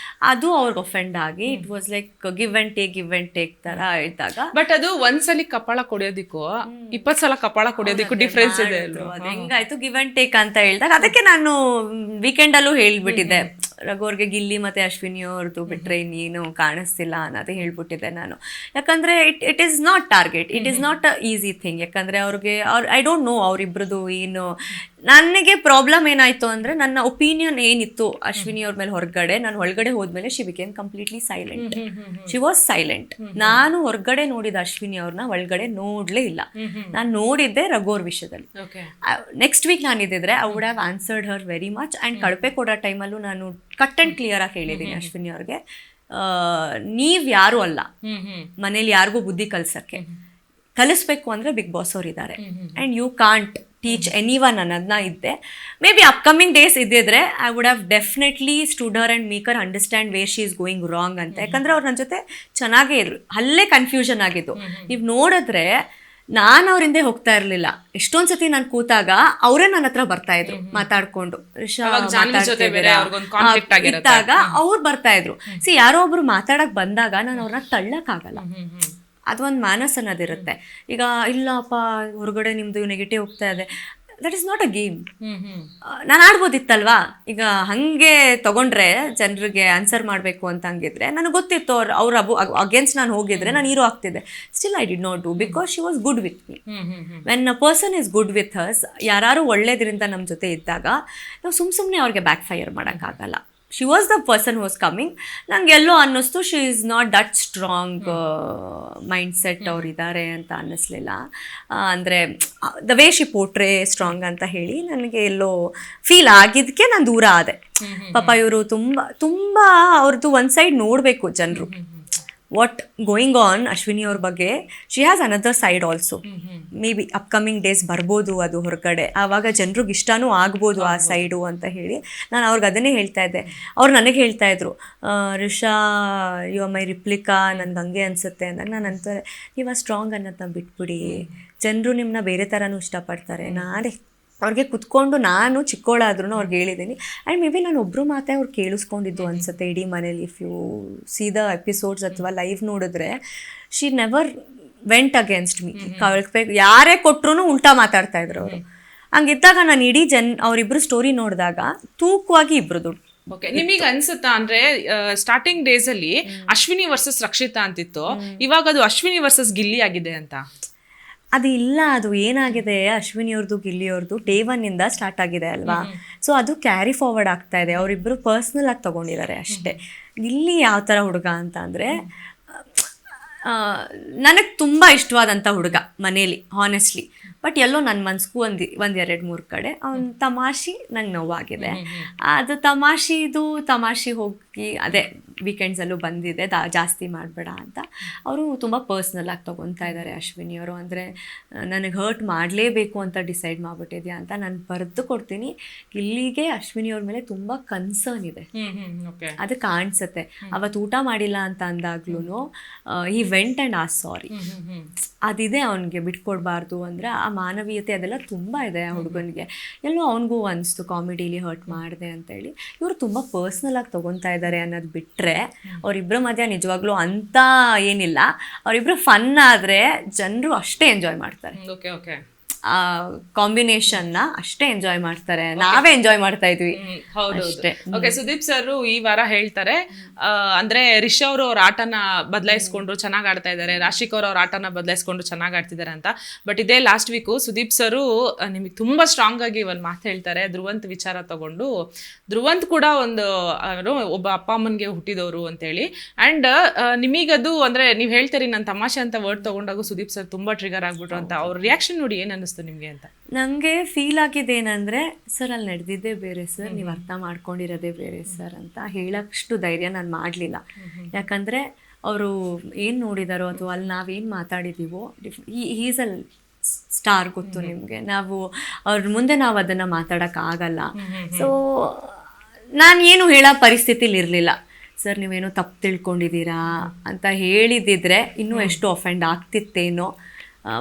ಅದು ಅವ್ರಿಗೆ ಅಫೆಂಡ್ ಆಗಿ it was like give and take ಥರ ಇದ್ದಾಗ. ಬಟ್ ಅದು ಒಂದ್ಸಲಿ ಕಪಾಳ ಕೊಡೋದಿಕ್ಕೂ 20 ಸಲ ಕಪಾಳ ಕೊಡೋದಿಕ್ಕೂ ಡಿಫ್ರೆನ್ಸ್ ಇದೆ. ಅದು ಹೆಂಗಾಯ್ತು ಗಿವ್ ಆ್ಯಂಡ್ ಟೇಕ್ ಅಂತ ಹೇಳಿದಾಗ ಅದಕ್ಕೆ ನಾನು ವೀಕೆಂಡಲ್ಲೂ ಹೇಳ್ಬಿಟ್ಟಿದ್ದೆ ರಘು ಅವ್ರಿಗೆ, ಗಿಲ್ಲಿ ಮತ್ತು ಅಶ್ವಿನಿ ಅವ್ರದ್ದು ಬಿಟ್ಟರೆ ಇನ್ನೇನು ಕಾಣಿಸ್ತಿಲ್ಲ ಅನ್ನೋದೇ ಹೇಳ್ಬಿಟ್ಟಿದ್ದೆ ನಾನು. ಯಾಕಂದರೆ it is not target, it is not a easy thing. ಯಾಕಂದರೆ ಅವ್ರಿಗೆ ಐ ಡೋಂಟ್ ನೋ ಅವರಿಬ್ರದ್ದು ಏನು. ನನಗೆ ಪ್ರಾಬ್ಲಮ್ ಏನಾಯಿತು ಅಂದರೆ ನನ್ನ ಒಪಿನಿಯನ್ ಏನಿತ್ತು ಅಶ್ವಿನಿ ಅವ್ರ ಮೇಲೆ ಹೊರಗಡೆ, ನಾನು ಹೊರಗಡೆ ಹೋದ್ಮೇಲೆ she became completely silent. She was silent. ನಾನು ಹೊರಗಡೆ ನೋಡಿದ ಅಶ್ವಿನಿ ಅವ್ರನ್ನ ಒಳಗಡೆ ನೋಡಲೇ ಇಲ್ಲ. ನಾನು ನೋಡಿದ್ದೆ ರಘು ಅವ್ರ ವಿಷಯದಲ್ಲಿ. ನೆಕ್ಸ್ಟ್ ವೀಕ್ ನಾನು ಇದ್ದಿದ್ರೆ I would have answered her very much. And ಕಳಪೆ ಕೊಡೋ ಟೈಮಲ್ಲೂ ನಾನು ಕಟ್ ಆ್ಯಂಡ್ ಕ್ಲಿಯರ್ ಆಗಿ ಹೇಳಿದ್ದೀನಿ ಅಶ್ವಿನಿ ಅವ್ರಿಗೆ, ನೀವ್ ಯಾರು ಅಲ್ಲ ಮನೇಲಿ ಯಾರಿಗೂ ಬುದ್ಧಿ ಕಲಿಸ್ಬೇಕು ಅಂದ್ರೆ ಬಿಗ್ ಬಾಸ್ ಅವ್ರು ಇದ್ದಾರೆ. And you can't teach anyone ಅನ್ನೋದನ್ನ ಇದ್ದೆ. ಮೇ ಬಿ ಅಪ್ಕಮಿಂಗ್ ಡೇಸ್ ಇದ್ದಿದ್ರೆ I would have definitely stood her and make her understand where she is going wrong ಅಂತ. ಯಾಕಂದ್ರೆ ಅವ್ರು ನನ್ನ ಜೊತೆ ಚೆನ್ನಾಗೇ ಇದ್ರು, ಅಲ್ಲೇ ಕನ್ಫ್ಯೂಷನ್ ಆಗಿದ್ದು. ನೀವು ನೋಡಿದ್ರೆ ನಾನು ಅವ್ರ ಹಿಂದೆ ಹೋಗ್ತಾ ಇರಲಿಲ್ಲ. ಎಷ್ಟೊಂದು ಸತಿ ನಾನು ಕೂತಾಗ ಅವರೇ ನನ್ನ ಹತ್ರ ಬರ್ತಾ ಇದ್ರು ಮಾತಾಡ್ಕೊಂಡು, ಇದ್ದಾಗ ಅವ್ರು ಬರ್ತಾ ಇದ್ರು. ಯಾರೋ ಒಬ್ರು ಮಾತಾಡಕ್ ಬಂದಾಗ ನಾನು ಅವ್ರನ್ನ ತಳ್ಳಕ್ಕಾಗಲ್ಲ. ಅದೊಂದು ಮಾನಸ್ ಅನ್ನೋದಿರುತ್ತೆ. ಈಗ ಇಲ್ಲಪ್ಪ ಹೊರಗಡೆ ನಿಮ್ದು ನೆಗೆಟಿವ್ ಹೋಗ್ತಾ ಇದೆ, that is not a game. ನಾನು ಆಡ್ಬೋದಿತ್ತಲ್ವಾ. ಈಗ ಹಾಗೆ ತಗೊಂಡ್ರೆ ಜನರಿಗೆ ಆನ್ಸರ್ ಮಾಡಬೇಕು ಅಂತ ಹಂಗಿದ್ರೆ ನನಗೆ ಗೊತ್ತಿತ್ತು ಅವ್ರ ಅಗೇನ್ಸ್ಟ್ ನಾನು ಹೋಗಿದ್ರೆ ನಾನು ಹೀರೋ ಆಗ್ತಿದ್ದೆ. Still I did not do because she was good with me. When a person is good with hers, ಯಾರು ಒಳ್ಳೇದ್ರಿಂದ ನಮ್ಮ ಜೊತೆ ಇದ್ದಾಗ ನಾವು ಸುಮ್ಮನೆ ಅವ್ರಿಗೆ ಬ್ಯಾಕ್ ಫೈರ್ ಮಾಡೋಕ್ಕಾಗಲ್ಲ. She was the person was coming. ನಂಗೆ ಎಲ್ಲೋ ಅನ್ನಿಸ್ತು she is not that strong mind set ಅವ್ರು ಇದ್ದಾರೆ ಅಂತ ಅನ್ನಿಸ್ಲಿಲ್ಲ. ಅಂದರೆ the way she portray strong ಅಂತ ಹೇಳಿ ನನಗೆ ಎಲ್ಲೋ ಫೀಲ್ ಆಗಿದ್ದಕ್ಕೆ ನಾನು ದೂರ ಆದೆ. ಪಾಪ ಇವರು ತುಂಬ ಅವ್ರದ್ದು ಒಂದು ಸೈಡ್ ನೋಡಬೇಕು ಜನರು. ವಾಟ್ ಗೋಯಿಂಗ್ ಆನ್ ಅಶ್ವಿನಿ ಅವ್ರ ಬಗ್ಗೆ, she has another side also. May be upcoming days ಬರ್ಬೋದು ಅದು ಹೊರಗಡೆ, ಆವಾಗ ಜನರಿಗೆ ಇಷ್ಟನೂ ಆಗ್ಬೋದು ಆ ಸೈಡು ಅಂತ ಹೇಳಿ ನಾನು ಅವ್ರಿಗೆ ಅದನ್ನೇ ಹೇಳ್ತಾ ಇದ್ದೆ. ಅವ್ರು ನನಗೆ ಹೇಳ್ತಾ ಇದ್ರು, Risha you are my replica, ನನ್ಗೆ ಹಂಗೆ ಅನಿಸುತ್ತೆ ಅಂದಾಗ ನಾನು ಅಂತಾರೆ, ನೀವು ಸ್ಟ್ರಾಂಗ್ ಅನ್ನೋದನ್ನ ಬಿಟ್ಬಿಡಿ, ಜನರು ನಿಮ್ಮನ್ನ ಬೇರೆ ಥರನೂ ಇಷ್ಟಪಡ್ತಾರೆ. ನಾನೇ ಅವ್ರಿಗೆ ಕುತ್ಕೊಂಡು ನಾನು ಚಿಕ್ಕವಳಾದ್ರೂ ಅವ್ರಿಗೆ ಹೇಳಿದ್ದೀನಿ. ಆ್ಯಂಡ್ ಮೇ ಬಿ ನಾನು ಒಬ್ಬರು ಮಾತೇ ಅವ್ರು ಕೇಳಿಸ್ಕೊಂಡಿದ್ದು ಅನ್ಸುತ್ತೆ ಇಡೀ ಮನೇಲಿ. If U C the episodes ಅಥವಾ ಲೈವ್ ನೋಡಿದ್ರೆ she never vent against me. ಯಾರೇ ಕೊಟ್ರು ಉಲ್ಟಾ ಮಾತಾಡ್ತಾ ಇದ್ರು ಅವರು. ಹಂಗಿದ್ದಾಗ ನಾನು ಇಡೀ ಅವರಿಬ್ರು ಸ್ಟೋರಿ ನೋಡಿದಾಗ ತೂಕವಾಗಿ ಇಬ್ರು ದುಡ್ಡು. ಓಕೆ, ನಿಮಗೆ ಅನ್ಸುತ್ತಾ ಅಂದ್ರೆ ಸ್ಟಾರ್ಟಿಂಗ್ ಡೇಸ್ ಅಲ್ಲಿ ಅಶ್ವಿನಿ ವರ್ಸಸ್ ರಕ್ಷಿತಾ ಅಂತಿತ್ತು, ಇವಾಗ ಅದು ಅಶ್ವಿನಿ ವರ್ಸಸ್ ಗಿಲ್ಲಿ ಆಗಿದೆ ಅಂತ? ಅದು ಇಲ್ಲ, ಅದು ಏನಾಗಿದೆ, ಅಶ್ವಿನಿಯವ್ರದ್ದು ಗಿಲ್ಲಿಯವ್ರದ್ದು ಡೇ 1 ಇಂದ ಸ್ಟಾರ್ಟ್ ಆಗಿದೆ ಅಲ್ವಾ. ಸೊ ಅದು ಕ್ಯಾರಿ ಫಾರ್ವರ್ಡ್ ಆಗ್ತಾ ಇದೆ. ಅವರಿಬ್ಬರು ಪರ್ಸ್ನಲ್ ಆಗಿ ತಗೊಂಡಿದ್ದಾರೆ ಅಷ್ಟೇ. ಗಿಲ್ಲಿ ಯಾವ ಥರ ಹುಡುಗ ಅಂತ ಅಂದರೆ ನನಗೆ ತುಂಬ ಇಷ್ಟವಾದಂಥ ಹುಡುಗ ಮನೇಲಿ, ಹಾನೆಸ್ಟ್ಲಿ. ಬಟ್ ಎಲ್ಲೋ ನನ್ನ ಮನ್ಸಿಗೂ ಒಂದು 2-3 ಕಡೆ ಅವ್ನ ತಮಾಷೆ ನಂಗೆ ನೋವಾಗಿದೆ. ಅದು ತಮಾಷೆ ಹೋಗಿ ಅದೇ ವೀಕೆಂಡ್ಸಲ್ಲೂ ಬಂದಿದೆ, ಜಾಸ್ತಿ ಮಾಡಬೇಡ ಅಂತ. ಅವರು ತುಂಬ ಪರ್ಸ್ನಲ್ ಆಗಿ ತೊಗೊತಾ ಇದ್ದಾರೆ ಅಶ್ವಿನಿಯವರು. ಅಂದರೆ ನನಗೆ ಹರ್ಟ್ ಮಾಡಲೇಬೇಕು ಅಂತ ಡಿಸೈಡ್ ಮಾಡಿಬಿಟ್ಟಿದ್ಯಾ ಅಂತ ನಾನು ಬರೆದು ಕೊಡ್ತೀನಿ. ಇಲ್ಲಿಗೆ ಅಶ್ವಿನಿಯವ್ರ ಮೇಲೆ ತುಂಬ ಕನ್ಸರ್ನ್ ಇದೆ, ಅದು ಕಾಣಿಸುತ್ತೆ. ಅವತ್ತು ಊಟ ಮಾಡಿಲ್ಲ ಅಂತ ಅಂದಾಗ್ಲೂ ಈ ವೆಂಟ್ ಆ್ಯಂಡ್ ಆ ಸಾರಿ ಅದಿದೆ ಅವನಿಗೆ, ಬಿಟ್ಕೊಡ್ಬಾರ್ದು ಅಂದರೆ ಆ ಮಾನವೀಯತೆ ಅದೆಲ್ಲ ತುಂಬ ಇದೆ ಆ ಹುಡುಗನಿಗೆ. ಎಲ್ಲೋ ಅವನಿಗೂ ಅನಿಸ್ತು ಕಾಮಿಡಿಲಿ ಹರ್ಟ್ ಮಾಡಿದೆ ಅಂತೇಳಿ. ಇವರು ತುಂಬ ಪರ್ಸ್ನಲ್ ಆಗಿ ತೊಗೊತಾ ಇದ್ದಾರೆ ಅನ್ನೋದು ಬಿಟ್ಟರೆ ಅವರಿಬ್ಬರ ಮಧ್ಯ ನಿಜವಾಗ್ಲೂ ಅಂತ ಏನಿಲ್ಲ. ಅವರಿಬ್ಬರು ಫನ್ ಆದರೆ ಜನರು ಅಷ್ಟೇ ಎಂಜಾಯ್ ಮಾಡ್ತಾರೆ. ಆ ಕಾಂಬಿನೇಷನ್ನ ಅಷ್ಟೇ ಎಂಜಾಯ್ ಮಾಡ್ತಾರೆ, ನಾವೇ ಎಂಜಾಯ್ ಮಾಡ್ತಾ ಇದ್ವಿ. ಹೌದು. ಓಕೆ, ಸುದೀಪ್ ಸರ್ ಈ ವಾರ ಹೇಳ್ತಾರೆ ಅಂದ್ರೆ ರಿಷ್ ಅವರು ಅವ್ರ ಆಟನ ಬದಲಾಯಿಸ್ಕೊಂಡ್ರು ಚೆನ್ನಾಗಿ ಆಡ್ತಾ ಇದ್ದಾರೆ, ರಾಶಿಕ್ ಅವ್ರ ಆಟನ ಬದಲಾಯಿಸ್ಕೊಂಡು ಚೆನ್ನಾಗಿ ಆಡ್ತಿದ್ದಾರೆ ಅಂತ. ಬಟ್ ಇದೇ ಲಾಸ್ಟ್ ವೀಕು ಸುದೀಪ್ ಸರು ನಿಮಗೆ ತುಂಬಾ ಸ್ಟ್ರಾಂಗ್ ಆಗಿ ಒಂದು ಮಾತು ಹೇಳ್ತಾರೆ ಧ್ರುವಂತ್ ವಿಚಾರ ತಗೊಂಡು. ಧ್ರುವಂತ್ ಕೂಡ ಒಬ್ಬ ಅಪ್ಪ ಅಮ್ಮನಿಗೆ ಹುಟ್ಟಿದವರು ಅಂತೇಳಿ. ಅಂಡ್ ನಿಮಗದು ಅಂದ್ರೆ ನೀವು ಹೇಳ್ತೀರಿ ನನ್ನ ತಮಾಷೆ ಅಂತ ವರ್ಡ್ ತಗೊಂಡಾಗ ಸುದೀಪ್ ಸರ್ ತುಂಬಾ ಟ್ರಿಗರ್ ಆಗ್ಬಿಟ್ರು ಅಂತ. ಅವ್ರ ರಿಯಾಕ್ಷನ್ ನೋಡಿ ಏನು ನಿಮ್ಗೆ ಅಂತ? ನನಗೆ ಫೀಲ್ ಆಗಿದೆ ಏನಂದ್ರೆ, ಸರ್ ಅಲ್ಲಿ ನಡೆದಿದ್ದೇ ಬೇರೆ ಸರ್, ನೀವು ಅರ್ಥ ಮಾಡ್ಕೊಂಡಿರೋದೇ ಬೇರೆ ಸರ್ ಅಂತ ಹೇಳೋಷ್ಟು ಧೈರ್ಯ ನಾನು ಮಾಡಲಿಲ್ಲ. ಯಾಕಂದರೆ ಅವರು ಏನು ನೋಡಿದಾರೋ ಅಥವಾ ಅಲ್ಲಿ ನಾವೇನು ಮಾತಾಡಿದ್ದೀವೋ, ಈಸ್ ಅಲ್ ಸ್ಟಾರ್, ಗೊತ್ತು ನಿಮಗೆ. ಅವ್ರ ಮುಂದೆ ನಾವು ಅದನ್ನು ಮಾತಾಡೋಕ್ಕಾಗಲ್ಲ. ಸೊ ನಾನು ಏನು ಹೇಳೋ ಪರಿಸ್ಥಿತಿಲಿ ಇರಲಿಲ್ಲ. ಸರ್ ನೀವೇನೋ ತಪ್ಪು ತಿಳ್ಕೊಂಡಿದ್ದೀರಾ ಅಂತ ಹೇಳಿದ್ದಿದ್ರೆ ಇನ್ನೂ ಎಷ್ಟು ಅಫೆಂಡ್ ಆಗ್ತಿತ್ತೇನೋ.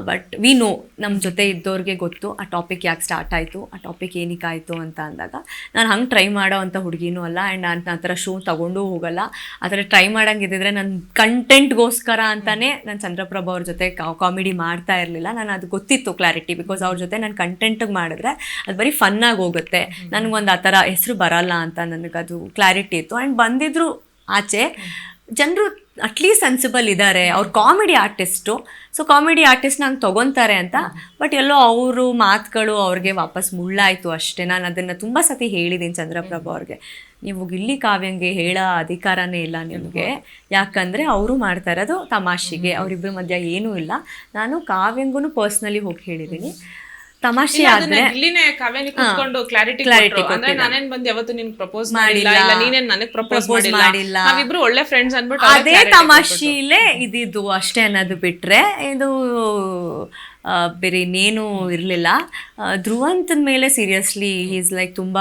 ಬಟ್ ವಿ ನೋ, ನಮ್ಮ ಜೊತೆ ಇದ್ದವ್ರಿಗೆ ಗೊತ್ತು ಆ ಟಾಪಿಕ್ ಯಾಕೆ ಸ್ಟಾರ್ಟ್ ಆಯಿತು, ಆ ಟಾಪಿಕ್ ಏನಕ್ಕಾಯಿತು ಅಂತ ಅಂದಾಗ. ನಾನು ಹಂಗೆ ಟ್ರೈ ಮಾಡೋ ಅಂಥ ಹುಡುಗಿನೂ ಅಲ್ಲ. ಆ್ಯಂಡ್ ನಾನು ಆ ಥರ ಶೋ ತೊಗೊಂಡು ಹೋಗಲ್ಲ. ಆ ಥರ ಟ್ರೈ ಮಾಡೋಂಗಿದ್ದಿದ್ರೆ ನನ್ನ ಕಂಟೆಂಟ್ಗೋಸ್ಕರ ಅಂತಲೇ ನಾನು ಚಂದ್ರಪ್ರಭಾ ಅವ್ರ ಜೊತೆ ಕಾಮಿಡಿ ಮಾಡ್ತಾ ಇರಲಿಲ್ಲ. ನಾನು ಅದು ಗೊತ್ತಿತ್ತು ಕ್ಲಾರಿಟಿ, ಬಿಕಾಸ್ ಅವ್ರ ಜೊತೆ ನಾನು ಕಂಟೆಂಟಿಗೆ ಮಾಡಿದ್ರೆ ಅದು ಬರೀ ಫನ್ನಾಗಿ ಹೋಗುತ್ತೆ, ನನಗೊಂದು ಆ ಥರ ಹೆಸರು ಬರಲ್ಲ ಅಂತ ನನಗದು ಕ್ಲಾರಿಟಿ ಇತ್ತು. ಆ್ಯಂಡ್ ಬಂದಿದ್ರು ಆಚೆ ಜನರು ಅಟ್ಲೀಸ್ಟ್ ಸೆನ್ಸಿಬಲ್ ಇದ್ದಾರೆ, ಅವ್ರು comedy artist, so comedy artist ನಂಗೆ ತೊಗೊತಾರೆ ಅಂತ. ಬಟ್ ಎಲ್ಲೋ ಅವರು ಮಾತುಗಳು ಅವ್ರಿಗೆ ವಾಪಸ್ ಮುಳ್ಳಾಯಿತು ಅಷ್ಟೇ. ನಾನು ಅದನ್ನು ತುಂಬ ಸತಿ ಹೇಳಿದ್ದೀನಿ ಚಂದ್ರಪ್ರಭಾ ಅವ್ರಿಗೆ, ನೀವು ಗಿಲ್ಲಿ ಕಾವ್ಯಂಗೆ ಹೇಳೋ ಅಧಿಕಾರನೇ ಇಲ್ಲ ನಿಮಗೆ, ಯಾಕಂದರೆ ಅವರು ಮಾಡ್ತಾ ಇರೋದು ತಮಾಷೆಗೆ, ಅವರಿಬ್ಬರ ಮಧ್ಯ ಏನೂ ಇಲ್ಲ. ನಾನು ಕಾವ್ಯಂಗೂ ಪರ್ಸ್ನಲಿ ಹೋಗಿ ಹೇಳಿದ್ದೀನಿ. ತಮಾಷೆ ಆದ್ರೆ ಕ್ಲಾರಿಟಿ ಅಂದ್ರೆ ನಾನೇನ್ ಬಂದು ಯಾವತ್ತು ನಿನ್ಗೆ ಪ್ರಪೋಸ್ ಮಾಡಿಲ್ಲ, ಇಲ್ಲ ನೀನೇನ್ ನನಗೆ ಪ್ರಪೋಸ್ ಮಾಡಿಲ್ಲ, ನಾವಿಬ್ರು ಒಳ್ಳೆ ಫ್ರೆಂಡ್ಸ್ ಅನ್ಬಿಟ್ಟು ಅದೇ ತಮಾಷೆಲೇ ಇದಿದ್ದು ಅಷ್ಟೇ ಅನ್ನೋದು ಬಿಟ್ರೆ ಇದು ಬೇರೆ ಇನ್ನೇನು ಇರಲಿಲ್ಲ. ಧ್ರುವಂತನ ಮೇಲೆ ಸೀರಿಯಸ್ಲಿ ಈಸ್ ಲೈಕ್ ತುಂಬ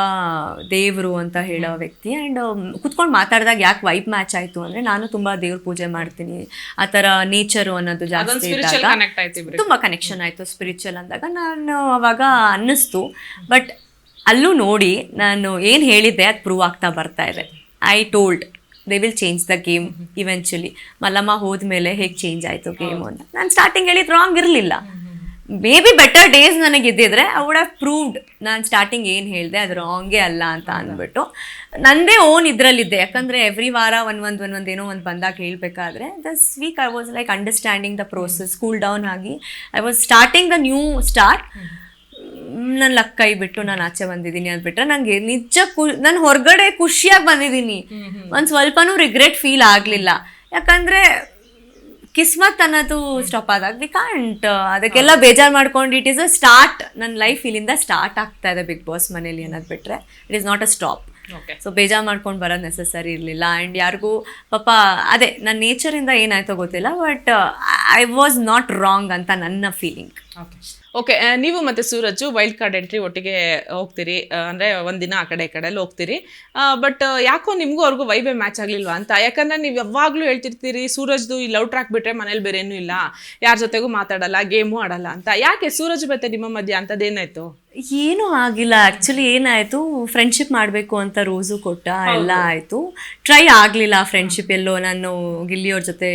ದೇವರು ಅಂತ ಹೇಳೋ ವ್ಯಕ್ತಿ. ಆ್ಯಂಡ್ ಕುತ್ಕೊಂಡು ಮಾತಾಡಿದಾಗ ಯಾಕೆ ವೈಬ್ ಮ್ಯಾಚ್ ಆಯಿತು ಅಂದರೆ, ನಾನು ತುಂಬ ದೇವ್ರ ಪೂಜೆ ಮಾಡ್ತೀನಿ, ಆ ಥರ ನೇಚರು ಅನ್ನೋದು ಜಾಸ್ತಿ ಇದ್ದಾಗ ತುಂಬ ಕನೆಕ್ಷನ್ ಆಯಿತು ಸ್ಪಿರಿಚುವಲ್ ಅಂದಾಗ. ನಾನು ಅವಾಗ ಅನ್ನಿಸ್ತು. ಬಟ್ ಅಲ್ಲೂ ನೋಡಿ ನಾನು ಏನು ಹೇಳಿದ್ದೆ ಅದು ಪ್ರೂವ್ ಆಗ್ತಾ ಬರ್ತಾ ಇದೆ. I told they will change the game eventually. Mallamma ಹೋದ್ಮೇಲೆ ಹೇಗೆ ಚೇಂಜ್ ಆಯಿತು ಗೇಮು ಅಂತ ನಾನು ಸ್ಟಾರ್ಟಿಂಗ್ ಹೇಳಿದ್ದು ರಾಂಗ್ ಇರಲಿಲ್ಲ. ಮೇ ಬಿ ಬೆಟರ್ ಡೇಸ್ ನನಗೆ ಇದ್ದಿದ್ರೆ ಐ ವುಡ್ ಹ್ಯಾವ್ ಪ್ರೂವ್ಡ್ ನಾನು ಸ್ಟಾರ್ಟಿಂಗ್ ಏನು ಹೇಳಿದೆ ಅದು ರಾಂಗೇ ಅಲ್ಲ ಅಂತ ಅಂದ್ಬಿಟ್ಟು ನನ್ನದೇ ಓನ್ ಇದರಲ್ಲಿದ್ದೆ. ಯಾಕಂದರೆ ಎವ್ರಿ ವಾರ ಒಂದೊಂದೇನೋ ಒಂದು ಬಂದಾಗ ಹೇಳಬೇಕಾದ್ರೆ this week I was like understanding the process, cool down ಆಗಿ I was starting the new start. ನನ್ನ ಲಕ್ ಕೈ ಬಿಟ್ಟು ನಾನು ಆಚೆ ಬಂದಿದ್ದೀನಿ ಅಂದ್ಬಿಟ್ರೆ ನನಗೆ ನಿಜ ನಾನು ಹೊರಗಡೆ ಖುಷಿಯಾಗಿ ಬಂದಿದ್ದೀನಿ. ಒಂದು ಸ್ವಲ್ಪನೂ ರಿಗ್ರೆಟ್ ಫೀಲ್ ಆಗಲಿಲ್ಲ. ಯಾಕಂದರೆ ಕಿಸ್ಮತ್ ಅನ್ನೋದು ಸ್ಟಾಪ್ ಆದಾಗ ವಿ ಕಾಂಟ್ ಅದಕ್ಕೆಲ್ಲ ಬೇಜಾರು ಮಾಡ್ಕೊಂಡು ಇಟ್ ಈಸ್ ಅ ಸ್ಟಾರ್ಟ್. ನನ್ನ ಲೈಫ್ ಇಲ್ಲಿಂದ ಸ್ಟಾರ್ಟ್ ಆಗ್ತಾ ಇದೆ ಬಿಗ್ ಬಾಸ್ ಮನೇಲಿ ಅನ್ನೋದು ಬಿಟ್ಟರೆ it is not a stop. So ಬೇಜಾರು ಮಾಡ್ಕೊಂಡು ಬರೋದು ನೆಸಸರಿ ಇರಲಿಲ್ಲ. ಆ್ಯಂಡ್ ಯಾರಿಗೂ ಪಾಪ ಅದೇ ನನ್ನ ನೇಚರಿಂದ ಏನಾಯ್ತೋ ಗೊತ್ತಿಲ್ಲ, but I was not wrong ಅಂತ ನನ್ನ ಫೀಲಿಂಗ್. ಓಕೆ, ನೀವು ಮತ್ತು ಸೂರಜ್ ವೈಲ್ಡ್ ಕಾರ್ಡ್ ಎಂಟ್ರಿ ಒಟ್ಟಿಗೆ ಹೋಗ್ತೀರಿ, ಅಂದರೆ ಒಂದಿನ ಆ ಕಡೆ ಈ ಕಡೆಯಲ್ಲಿ ಹೋಗ್ತೀರಿ. ಬಟ್ ಯಾಕೋ ನಿಮಗೂ ಅವ್ರಿಗೂ ವೈಬೇ ಮ್ಯಾಚ್ ಆಗಲಿಲ್ವಾ ಅಂತ? ಯಾಕಂದರೆ ನೀವು ಯಾವಾಗಲೂ ಹೇಳ್ತಿರ್ತೀರಿ ಸೂರಜ್ದು ಈ ಲವ್ ಟ್ರ್ಯಾಕ್ ಬಿಟ್ಟರೆ ಮನೇಲಿ ಬೇರೇನೂ ಇಲ್ಲ, ಯಾರ ಜೊತೆಗೂ ಮಾತಾಡಲ್ಲ, ಗೇಮು ಆಡಲ್ಲ ಅಂತ. ಯಾಕೆ ಸೂರಜ್ ಮತ್ತೆ ನಿಮ್ಮ ಮಧ್ಯೆ ಅಂಥದ್ದೇನಾಯಿತು? ಏನೂ ಆಗಿಲ್ಲ ಆ್ಯಕ್ಚುಲಿ. ಏನಾಯಿತು, ಫ್ರೆಂಡ್ಶಿಪ್ ಮಾಡಬೇಕು ಅಂತ ರೋಸು ಕೊಟ್ಟ, ಎಲ್ಲ ಆಯಿತು. ಟ್ರೈ ಆಗಲಿಲ್ಲ ಫ್ರೆಂಡ್ಶಿಪ್. ಎಲ್ಲೋ ನಾನು ಗಿಲ್ಲಿಯವ್ರ ಜೊತೆ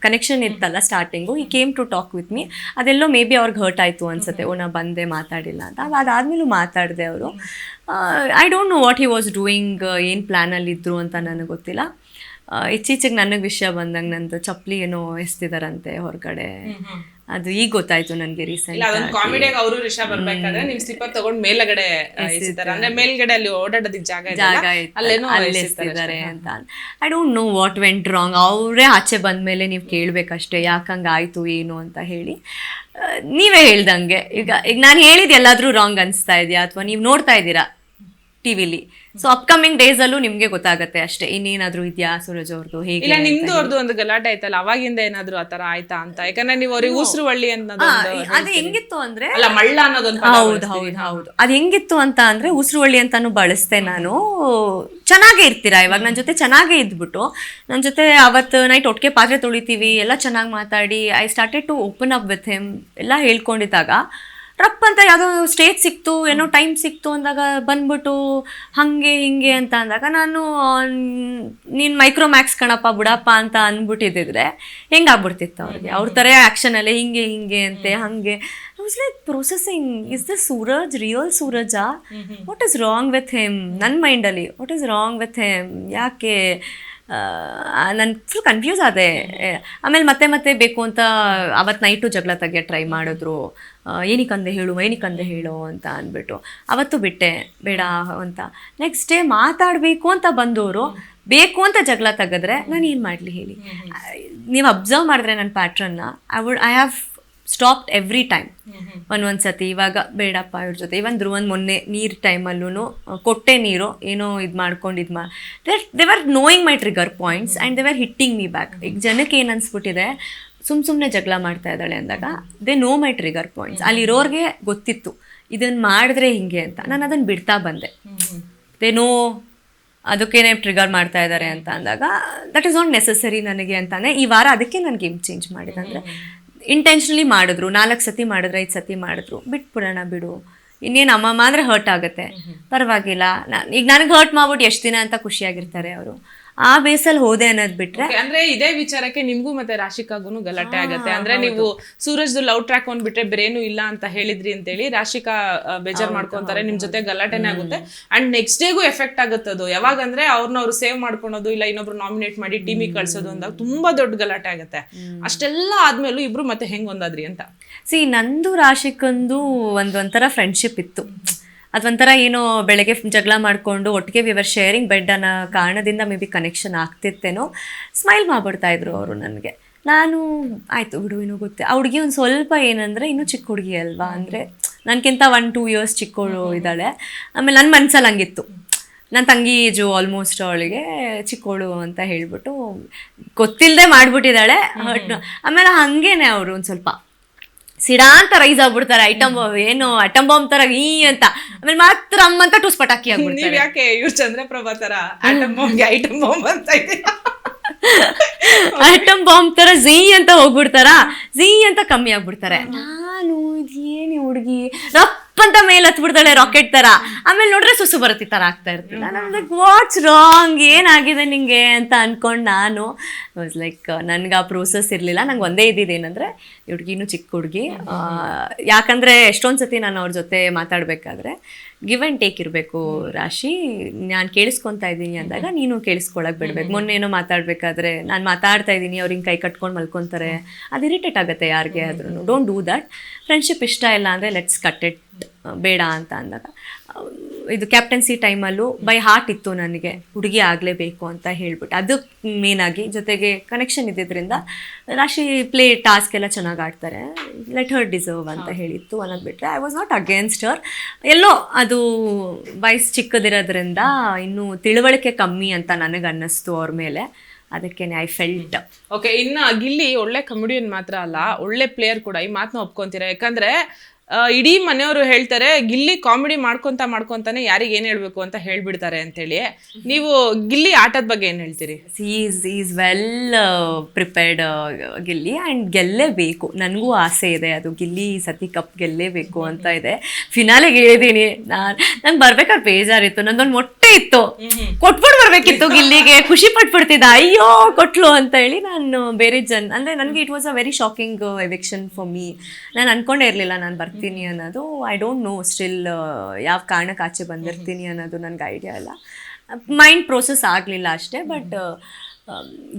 ಕನೆಕ್ಷನ್ ಇತ್ತಲ್ಲ starting, he came to talk with me. ಅದೆಲ್ಲೋ ಮೇ ಬಿ ಅವ್ರಿಗೆ ಹರ್ಟ್ ಆಯಿತು ಅನ್ಸುತ್ತೆ, ನಾ ಬಂದೆ ಮಾತಾಡಿಲ್ಲ ಅಂತ. ಅದಾದ್ಮೇಲೂ ಮಾತಾಡಿದೆ ಅವರು. I don't know what he was doing, ಏನು ಪ್ಲ್ಯಾನಲ್ಲಿದ್ದರು ಅಂತ ನನಗೆ ಗೊತ್ತಿಲ್ಲ. ಇತ್ತೀಚೆಗೆ ನನಗೆ ವಿಷಯ ಬಂದಂಗೆ ನಂದು ಚಪ್ಪಲಿ ಏನೋ ಎಸ್ತಿದಾರಂತೆ ಹೊರಗಡೆ. ಅದು ಈಗ ಗೊತ್ತಾಯ್ತು ನನಗೆ ರೀಸೆಂಟ್. ಅದೊಂದು ಕಾಮಿಡಿಯಾಗಿ ಅವರು ರಿಷಬ್ ಬರ್ಬೇಕಾದ್ರೆ ನಿಮ್ ಸ್ಲಿಪ್ಪರ್ ತಗೊಂಡು ಮೇಲ್ಗಡೆ ಎಸಿತಾರೆ, ಅಂದ್ರೆ ಮೇಲ್ಗಡೆ ಅಲ್ಲಿ ಓಡಾಡೋದಕ್ಕೆ ಜಾಗ ಅಲ್ಲೇನೋ ಎಸ್ತಿದ್ದಾರೆ ಅಂತ. I don't know what went wrong. ಅವರೇ ಆಚೆ ಬಂದ್ಮೇಲೆ ನೀವು ಕೇಳಬೇಕಷ್ಟೇ ಯಾಕೆ ಹಂಗೆ ಆಯಿತು ಏನು ಅಂತ ಹೇಳಿ. ನೀವೇ ಹೇಳ್ದಂಗೆ ಈಗ ನಾನು ಹೇಳಿದ್ದು ಎಲ್ಲಾದರೂ ರಾಂಗ್ ಅನಿಸ್ತಾ ಇದೆಯಾ, ಅಥವಾ ನೀವು ನೋಡ್ತಾ ಇದ್ದೀರಾ ಟಿವಿಲಿ, ಸೊ ಅಪ್ಕಮಿಂಗ್ ಡೇಸ್ ಅಲ್ಲೂ ನಿಮ್ಗೆ ಗೊತ್ತಾಗತ್ತೆ ಅಷ್ಟೇ. ಇನ್ನೇನಾದ್ರೂ ಇದೆಯಾ ಸೂರಜ್ ಅವ್ರದ್ದು, ಹೇಗೆ ಇಲ್ಲ ನಿಮ್ದು ಅವ್ರದ್ದು ಒಂದು ಗಲಾಟೆ ಆಯ್ತಲ್ಲ, ಅವಾಗಿಂದ ಏನಾದ್ರು ಆತರ ಆಯ್ತಾ ಅಂತ? ಯಾಕಂದ್ರೆ ನೀವು ಅವ್ರಿಗೆ ಉಸಿರುವಳ್ಳಿ ಅನ್ನೋದು ಅದು ಹೆಂಗಿತ್ತು ಅಂದ್ರೆ, ಅಲ್ಲ ಮಳ್ಳ ಅನ್ನೋದೊಂದು ಹೌದು ಅದು ಹೆಂಗಿತ್ತು ಅಂತ ಅಂದ್ರೆ, ಉಸಿರುವಳ್ಳಿ ಅಂತಾನು ಬಳಸ್ತೆ ನಾನು. ಚೆನ್ನಾಗೇ ಇರ್ತೀರಾ ಇವಾಗ ನನ್ನ ಜೊತೆ, ಚೆನ್ನಾಗೇ ಇದ್ಬಿಟ್ಟು ನನ್ನ ಜೊತೆ ಅವತ್ತು ನೈಟ್ ಒಟ್ಟಿಗೆ ಪಾತ್ರೆ ತೊಳಿತೀವಿ, ಎಲ್ಲ ಚೆನ್ನಾಗಿ ಮಾತಾಡಿ I started to open up with him. ಎಲ್ಲ ಹೇಳ್ಕೊಂಡಿದ್ದಾಗ ರಪ್ ಅಂತ ಯಾವುದೋ ಸ್ಟೇಜ್ ಸಿಕ್ತು, ಏನೋ ಟೈಮ್ ಸಿಕ್ತು ಅಂದಾಗ ಬಂದ್ಬಿಟ್ಟು ಹಾಗೆ ಹಿಂಗೆ ಅಂತ ಅಂದಾಗ ನಾನು ನೀನು ಮೈಕ್ರೋಮ್ಯಾಕ್ಸ್ ಕಣಪ್ಪ ಬಿಡಪ್ಪ ಅಂತ ಅಂದ್ಬಿಟ್ಟಿದ್ದಿದ್ರೆ ಹೆಂಗಾಗ್ಬಿಡ್ತಿತ್ತು ಅವ್ರಿಗೆ. ಅವ್ರ ಥರ ಆ್ಯಕ್ಷನಲ್ಲೇ ಹಿಂಗೆ ಹಿಂಗೆ ಅಂತೆ ಹಾಗೆ. I was like processing, is the Suraj real ಸೂರಜಾ? What is wrong with him? ನನ್ನ ಮೈಂಡಲ್ಲಿ what is wrong with him, ಯಾಕೆ ನಾನು ಫುಲ್ ಕನ್ಫ್ಯೂಸ್ ಆದೆ. ಆಮೇಲೆ ಮತ್ತೆ ಬೇಕು ಅಂತ ಅವತ್ತು ನೈಟು ಜಗಳ ತೆಗಿಯೋಕ್ಕೆ ಟ್ರೈ ಮಾಡಿದ್ರು. ಏನಕ್ಕಂದೆ ಹೇಳು ಅಂತ ಅಂದ್ಬಿಟ್ಟು ಅವತ್ತು ಬಿಟ್ಟೆ, ಬೇಡ ಅಂತ. ನೆಕ್ಸ್ಟ್ ಡೇ ಮಾತಾಡಬೇಕು ಅಂತ ಬಂದವರು ಬೇಕು ಅಂತ ಜಗಳ ತೆಗೆದ್ರೆ ನಾನು ಏನು ಮಾಡಲಿ ಹೇಳಿ? ನೀವು ಅಬ್ಸರ್ವ್ ಮಾಡಿದ್ರೆ ನನ್ನ ಪ್ಯಾಟ್ರನ್ನ, I have stopped every time. ಒಂದೊಂದು ಸತಿ ಇವಾಗ ಬೇಡಪ್ಪ ಇವ್ರ ಜೊತೆ. ಇವನ್ ಧ್ರುವನ್ ಮೊನ್ನೆ ನೀರು ಟೈಮಲ್ಲೂ ಕೊಟ್ಟೆ ನೀರು ಏನೋ ಇದು ಮಾಡ್ಕೊಂಡು they were knowing my trigger points and they were hitting me back. ಈಗ ಜನಕ್ಕೆ ಏನು ಅನ್ಸ್ಬಿಟ್ಟಿದೆ, ಸುಮ್ಮನೆ ಜಗಳ ಮಾಡ್ತಾ ಇದ್ದಾಳೆ ಅಂದಾಗ they know my trigger points. ಅಲ್ಲಿರೋರಿಗೆ ಗೊತ್ತಿತ್ತು ಇದನ್ನು ಮಾಡಿದ್ರೆ ಹಿಂಗೆ ಅಂತ. ನಾನು ಅದನ್ನು ಬಿಡ್ತಾ ಬಂದೆ. ದೇ ನೋ ಅದಕ್ಕೇನೆ ಟ್ರಿಗರ್ ಮಾಡ್ತಾ ಇದ್ದಾರೆ ಅಂತ ಅಂದಾಗ ದಟ್ ಈಸ್ ನಾಟ್ ನೆಸಸರಿ ನನಗೆ ಅಂತಾನೆ ಈ ವಾರ ಅದಕ್ಕೆ ನಾನು ಗೇಮ್ ಚೇಂಜ್ ಮಾಡಿದೆ. ಅಂದರೆ ಇಂಟೆನ್ಷನಲಿ ಮಾಡಿದ್ರು, 4 ಸತಿ ಮಾಡಿದ್ರು, 5 ಸತಿ ಮಾಡಿದ್ರು, ಬಿಟ್ಬಿಡೋಣ ಬಿಡು, ಇನ್ನೇನು ಅಮ್ಮಮ್ಮ ಅಂದರೆ ಹರ್ಟ್ ಆಗುತ್ತೆ, ಪರವಾಗಿಲ್ಲ. ಈಗ ನನಗೆ ಹರ್ಟ್ ಮಾಡ್ಬಿಟ್ಟು ಎಷ್ಟು ದಿನ ಅಂತ ಖುಷಿಯಾಗಿರ್ತಾರೆ ಅವರು. ಆ ಬೇಸಲ್ಲಿ ಹೋದೆ ಅನ್ನೋದು ಬಿಟ್ರೆ, ಅಂದ್ರೆ ಇದೇ ವಿಚಾರಕ್ಕೆ ನಿಮ್ಗೂ ಮತ್ತೆ ರಾಶಿಕಾಗೂ ಗಲಾಟೆ ಆಗತ್ತೆ. ಅಂದ್ರೆ ನೀವು ಸೂರಜ್ದು ಲವ್ ಟ್ರ್ಯಾಕ್ ಒಂದ್ಬಿಟ್ರೆ ಬೇರೇನು ಇಲ್ಲ ಅಂತ ಹೇಳಿದ್ರಿ ಅಂತೇಳಿ ರಾಶಿಕಾ ಬೇಜಾರ್ ಮಾಡ್ಕೊಂತಾರೆ, ನಿಮ್ ಜೊತೆ ಗಲಾಟೆನೇ ಆಗುತ್ತೆ. ಅಂಡ್ ನೆಕ್ಸ್ಟ್ ಡೇಗೂ ಎಫೆಕ್ಟ್ ಆಗುತ್ತೆ ಅದು. ಯಾವಾಗಂದ್ರೆ ಅವ್ರು ಸೇವ್ ಮಾಡ್ಕೊಳೋದು, ಇಲ್ಲ ಇನ್ನೊಬ್ರು ನಾಮಿನೇಟ್ ಮಾಡಿ ಟೀಮಿಗೆ ಕಳ್ಸೋದು ಅಂದಾಗ ತುಂಬಾ ದೊಡ್ಡ ಗಲಾಟೆ ಆಗುತ್ತೆ. ಅಷ್ಟೆಲ್ಲ ಆದ್ಮೇಲೂ ಇಬ್ರು ಮತ್ತೆ ಹೆಂಗ್ ಒಂದಾದ್ರಿ ಅಂತ? ನಂದು ರಾಶಿಕಂದು ಒಂಥರ ಫ್ರೆಂಡ್ಶಿಪ್ ಇತ್ತು. ಅದೊಂಥರ ಏನೋ ಬೆಳಗ್ಗೆ ಜಗಳ ಮಾಡಿಕೊಂಡು ಒಟ್ಟಿಗೆ ವಿ ವರ್ ಶೇರಿಂಗ್ ಬೆಡ್ ಅನ್ನೋ ಕಾರಣದಿಂದ ಮೇ ಬಿ ಕನೆಕ್ಷನ್ ಆಗ್ತಿತ್ತೇನೋ. ಸ್ಮೈಲ್ ಮಾಡ್ಬಿಡ್ತಾ ಇದ್ರು ಅವರು ನನಗೆ. ನಾನು ಆಯಿತು ಬಿಡು, ಏನೋ ಗೊತ್ತೆ. ಆ ಹುಡುಗಿ ಒಂದು ಸ್ವಲ್ಪ ಏನಂದರೆ ಇನ್ನೂ ಚಿಕ್ಕ ಹುಡುಗಿ ಅಲ್ವಾ, ಅಂದರೆ ನನಗಿಂತ 1-2 ಇಯರ್ಸ್ ಚಿಕ್ಕವಳು ಇದ್ದಾಳೆ. ಆಮೇಲೆ ನನ್ನ ಮನಸ್ಸಲ್ಲಿ ಹಂಗಿತ್ತು, ನನ್ನ ತಂಗಿ ಏಜು ಆಲ್ಮೋಸ್ಟ್ ಅವಳಿಗೆ, ಚಿಕ್ಕವಳು ಅಂತ ಹೇಳ್ಬಿಟ್ಟು ಗೊತ್ತಿಲ್ಲದೆ ಮಾಡಿಬಿಟ್ಟಿದ್ದಾಳೆ. ಆಮೇಲೆ ಹಾಗೇನೆ ಅವರು ಒಂದು ಸ್ವಲ್ಪ ಸಿಡಾ ಅಂತ ರೈಸ್ ಆಗ್ಬಿಡ್ತಾರೆ. ಅಟಮ್ ಬಾಂಬ್ ತರ ಈ ಅಂತ. ಆಮೇಲೆ ಮಾತ್ರ ಅಮ್ಮ ಅಂತ ಟೂಸ್ ಪಟಾಕಿ ಆಗ್ಬಿಡ್ತಾರೆ. ಯಾಕೆ ಇವ್ರು ಚಂದ್ರಪ್ರಭಾ ತರ ಐಟಮ್ ಬಾಂಬ್ ಅಂತ ಇದೆ, ಐಟಮ್ ಬಾಂಬ್ ತರ ಝೀ ಅಂತ ಹೋಗ್ಬಿಡ್ತಾರ, ಝೀ ಅಂತ ಕಮ್ಮಿ ಆಗ್ಬಿಡ್ತಾರೆ. ನಾನು ಇದೇನು ಹುಡುಗಿ ರಪ್ ಅಂತ ಮೇಲೆ ಹತ್ಬಿಡ್ತಾಳೆ ರಾಕೆಟ್ ತರ. ಆಮೇಲೆ ನೋಡ್ರೆ ಸುಸು ಬರತ್ತಿ ತರ ಆಗ್ತಾ ಇರ್ತಿಲ್ಲ. ನಾನು ಲೈಕ್ ವಾಟ್ಸ್ ರಾಂಗ್, ಏನಾಗಿದೆ ನಿಂಗೆ ಅಂತ ಅನ್ಕೊಂಡು ನಾನು ವಾಸ್ ಲೈಕ್, ನನ್ಗೆ ಆ ಪ್ರೋಸೆಸ್ ಇರಲಿಲ್ಲ. ನಂಗೆ ಒಂದೇ ಇದ್ದಿದ್ದೇನೆಂದರೆ ಈ ಹುಡುಗಿನೂ ಚಿಕ್ಕ ಹುಡುಗಿ. ಯಾಕಂದರೆ ಎಷ್ಟೊಂದು ಸತಿ ನಾನು ಅವ್ರ ಜೊತೆ ಮಾತಾಡಬೇಕಾದ್ರೆ ಗಿವ್ ಆ್ಯಂಡ್ ಟೇಕ್ ಇರಬೇಕು. ರಾಶಿ, ನಾನು ಕೇಳಿಸ್ಕೊತಾ ಇದ್ದೀನಿ ಅಂದಾಗ ನೀನು ಕೇಳಿಸ್ಕೊಳಕ್ಕೆ ಬಿಡ್ಬೇಕು. ಮೊನ್ನೆ ಏನೋ ಮಾತಾಡಬೇಕಾದ್ರೆ ನಾನು ಮಾತಾಡ್ತಾ ಇದ್ದೀನಿ, ಅವ್ರು ಹಿಂಗೆ ಕೈ ಕಟ್ಕೊಂಡು ಮಲ್ಕೊತಾರೆ, ಅದು ಇರಿಟೇಟ್ ಆಗುತ್ತೆ ಯಾರಿಗೆ ಆದ್ರೂ. Don't do that. ಫ್ರೆಂಡ್ಶಿಪ್ ಇಷ್ಟ ಇಲ್ಲ ಅಂದರೆ ಲೆಟ್ಸ್ ಕಟ್ ಇಟ್, ಬೇಡ ಅಂತ ಅಂದಾಗ. ಇದು ಕ್ಯಾಪ್ಟನ್ಸಿ ಟೈಮಲ್ಲೂ ಬೈ ಹಾರ್ಟ್ ಇತ್ತು ನನಗೆ, ಹುಡುಗಿ ಆಗಲೇಬೇಕು ಅಂತ ಹೇಳ್ಬಿಟ್ಟು. ಅದು ಮೇನಾಗಿ ಜೊತೆಗೆ ಕನೆಕ್ಷನ್ ಇದ್ದಿದ್ದರಿಂದ ರಾಶಿ ಪ್ಲೇ ಟಾಸ್ಕ್ ಎಲ್ಲ ಚೆನ್ನಾಗಿ ಆಡ್ತಾರೆ, ಲೆಟ್ ಹರ್ ಡಿಸರ್ವ್ ಅಂತ ಹೇಳಿತ್ತು ಅನ್ನೋದು ಬಿಟ್ಟರೆ ಐ ವಾಸ್ ನಾಟ್ ಅಗೇನ್ಸ್ಟ್ ಹರ್. ಎಲ್ಲೋ ಅದು ವಯಸ್ಸು ಚಿಕ್ಕದಿರೋದ್ರಿಂದ ಇನ್ನೂ ತಿಳುವಳಿಕೆ ಕಮ್ಮಿ ಅಂತ ನನಗೆ ಅನ್ನಿಸ್ತು ಅವ್ರ ಮೇಲೆ. ಅದಕ್ಕೇನೆ ಐ ಫೆಲ್ಟ್. ಓಕೆ, ಇನ್ನು ಗಿಲ್ಲಿ ಒಳ್ಳೆ ಕಮಿಡಿಯನ್ ಮಾತ್ರ ಅಲ್ಲ, ಒಳ್ಳೆ ಪ್ಲೇಯರ್ ಕೂಡ. ಈ ಮಾತನ್ನ ಒಪ್ಕೊಂತೀರಾ? ಯಾಕಂದ್ರೆ ಇಡೀ ಮನೆಯವರು ಹೇಳ್ತಾರೆ ಗಿಲ್ಲಿ ಕಾಮಿಡಿ ಮಾಡ್ಕೊಂತಾನೆ ಯಾರಿಗೆ ಏನ್ ಹೇಳ್ಬೇಕು ಅಂತ ಹೇಳ್ಬಿಡ್ತಾರೆ ಅಂತೇಳಿ. ನೀವು ಗಿಲ್ಲಿ ಆಟದ ಬಗ್ಗೆ ಏನ್ ಹೇಳ್ತೀರಿ? Is well prepared Gilli and ಗೆಲ್ಲೇಬೇಕು. ನನಗೂ ಆಸೆ ಇದೆ, ಅದು ಗಿಲ್ಲಿ ಸತಿ ಕಪ್ ಗೆಲ್ಲೇಬೇಕು ಅಂತ ಇದೆ. ಫಿನಾಲೆಗೆ ಹೇಳಿದ್ದೀನಿ ನಂಗೆ ಬರ್ಬೇಕಾದ್ರೆ ಬೇಜಾರಿತ್ತು, ನಂದೊಂದು ಮೊಟ್ಟೆ ಇತ್ತು, ಕೊಟ್ಬಿಟ್ಟು ಬರ್ಬೇಕಿತ್ತು ಗಿಲ್ಲಿಗೆ, ಖುಷಿ ಪಟ್ಬಿಡ್ತಿದ್ದ, ಅಯ್ಯೋ ಕೊಟ್ಲು ಅಂತ ಹೇಳಿ. ನಾನು ಬೇರೆ ಅಂದರೆ ನನಗೆ it was a very shocking eviction for me. ನಾನು ಅನ್ಕೊಂಡೇ ಇರಲಿಲ್ಲ ನಾನು ಬರ್ತೀನಿ ಅನ್ನೋದು. ಐ ಡೋಂಟ್ ನೋ ಸ್ಟಿಲ್ ಯಾವ ಕಾರಣಕ್ಕೆ ಆಚೆ ಬಂದಿರ್ತೀನಿ ಅನ್ನೋದು ನನಗೆ ಐಡಿಯಾ ಇಲ್ಲ, ಮೈಂಡ್ ಪ್ರೋಸೆಸ್ ಆಗಲಿಲ್ಲ ಅಷ್ಟೇ. But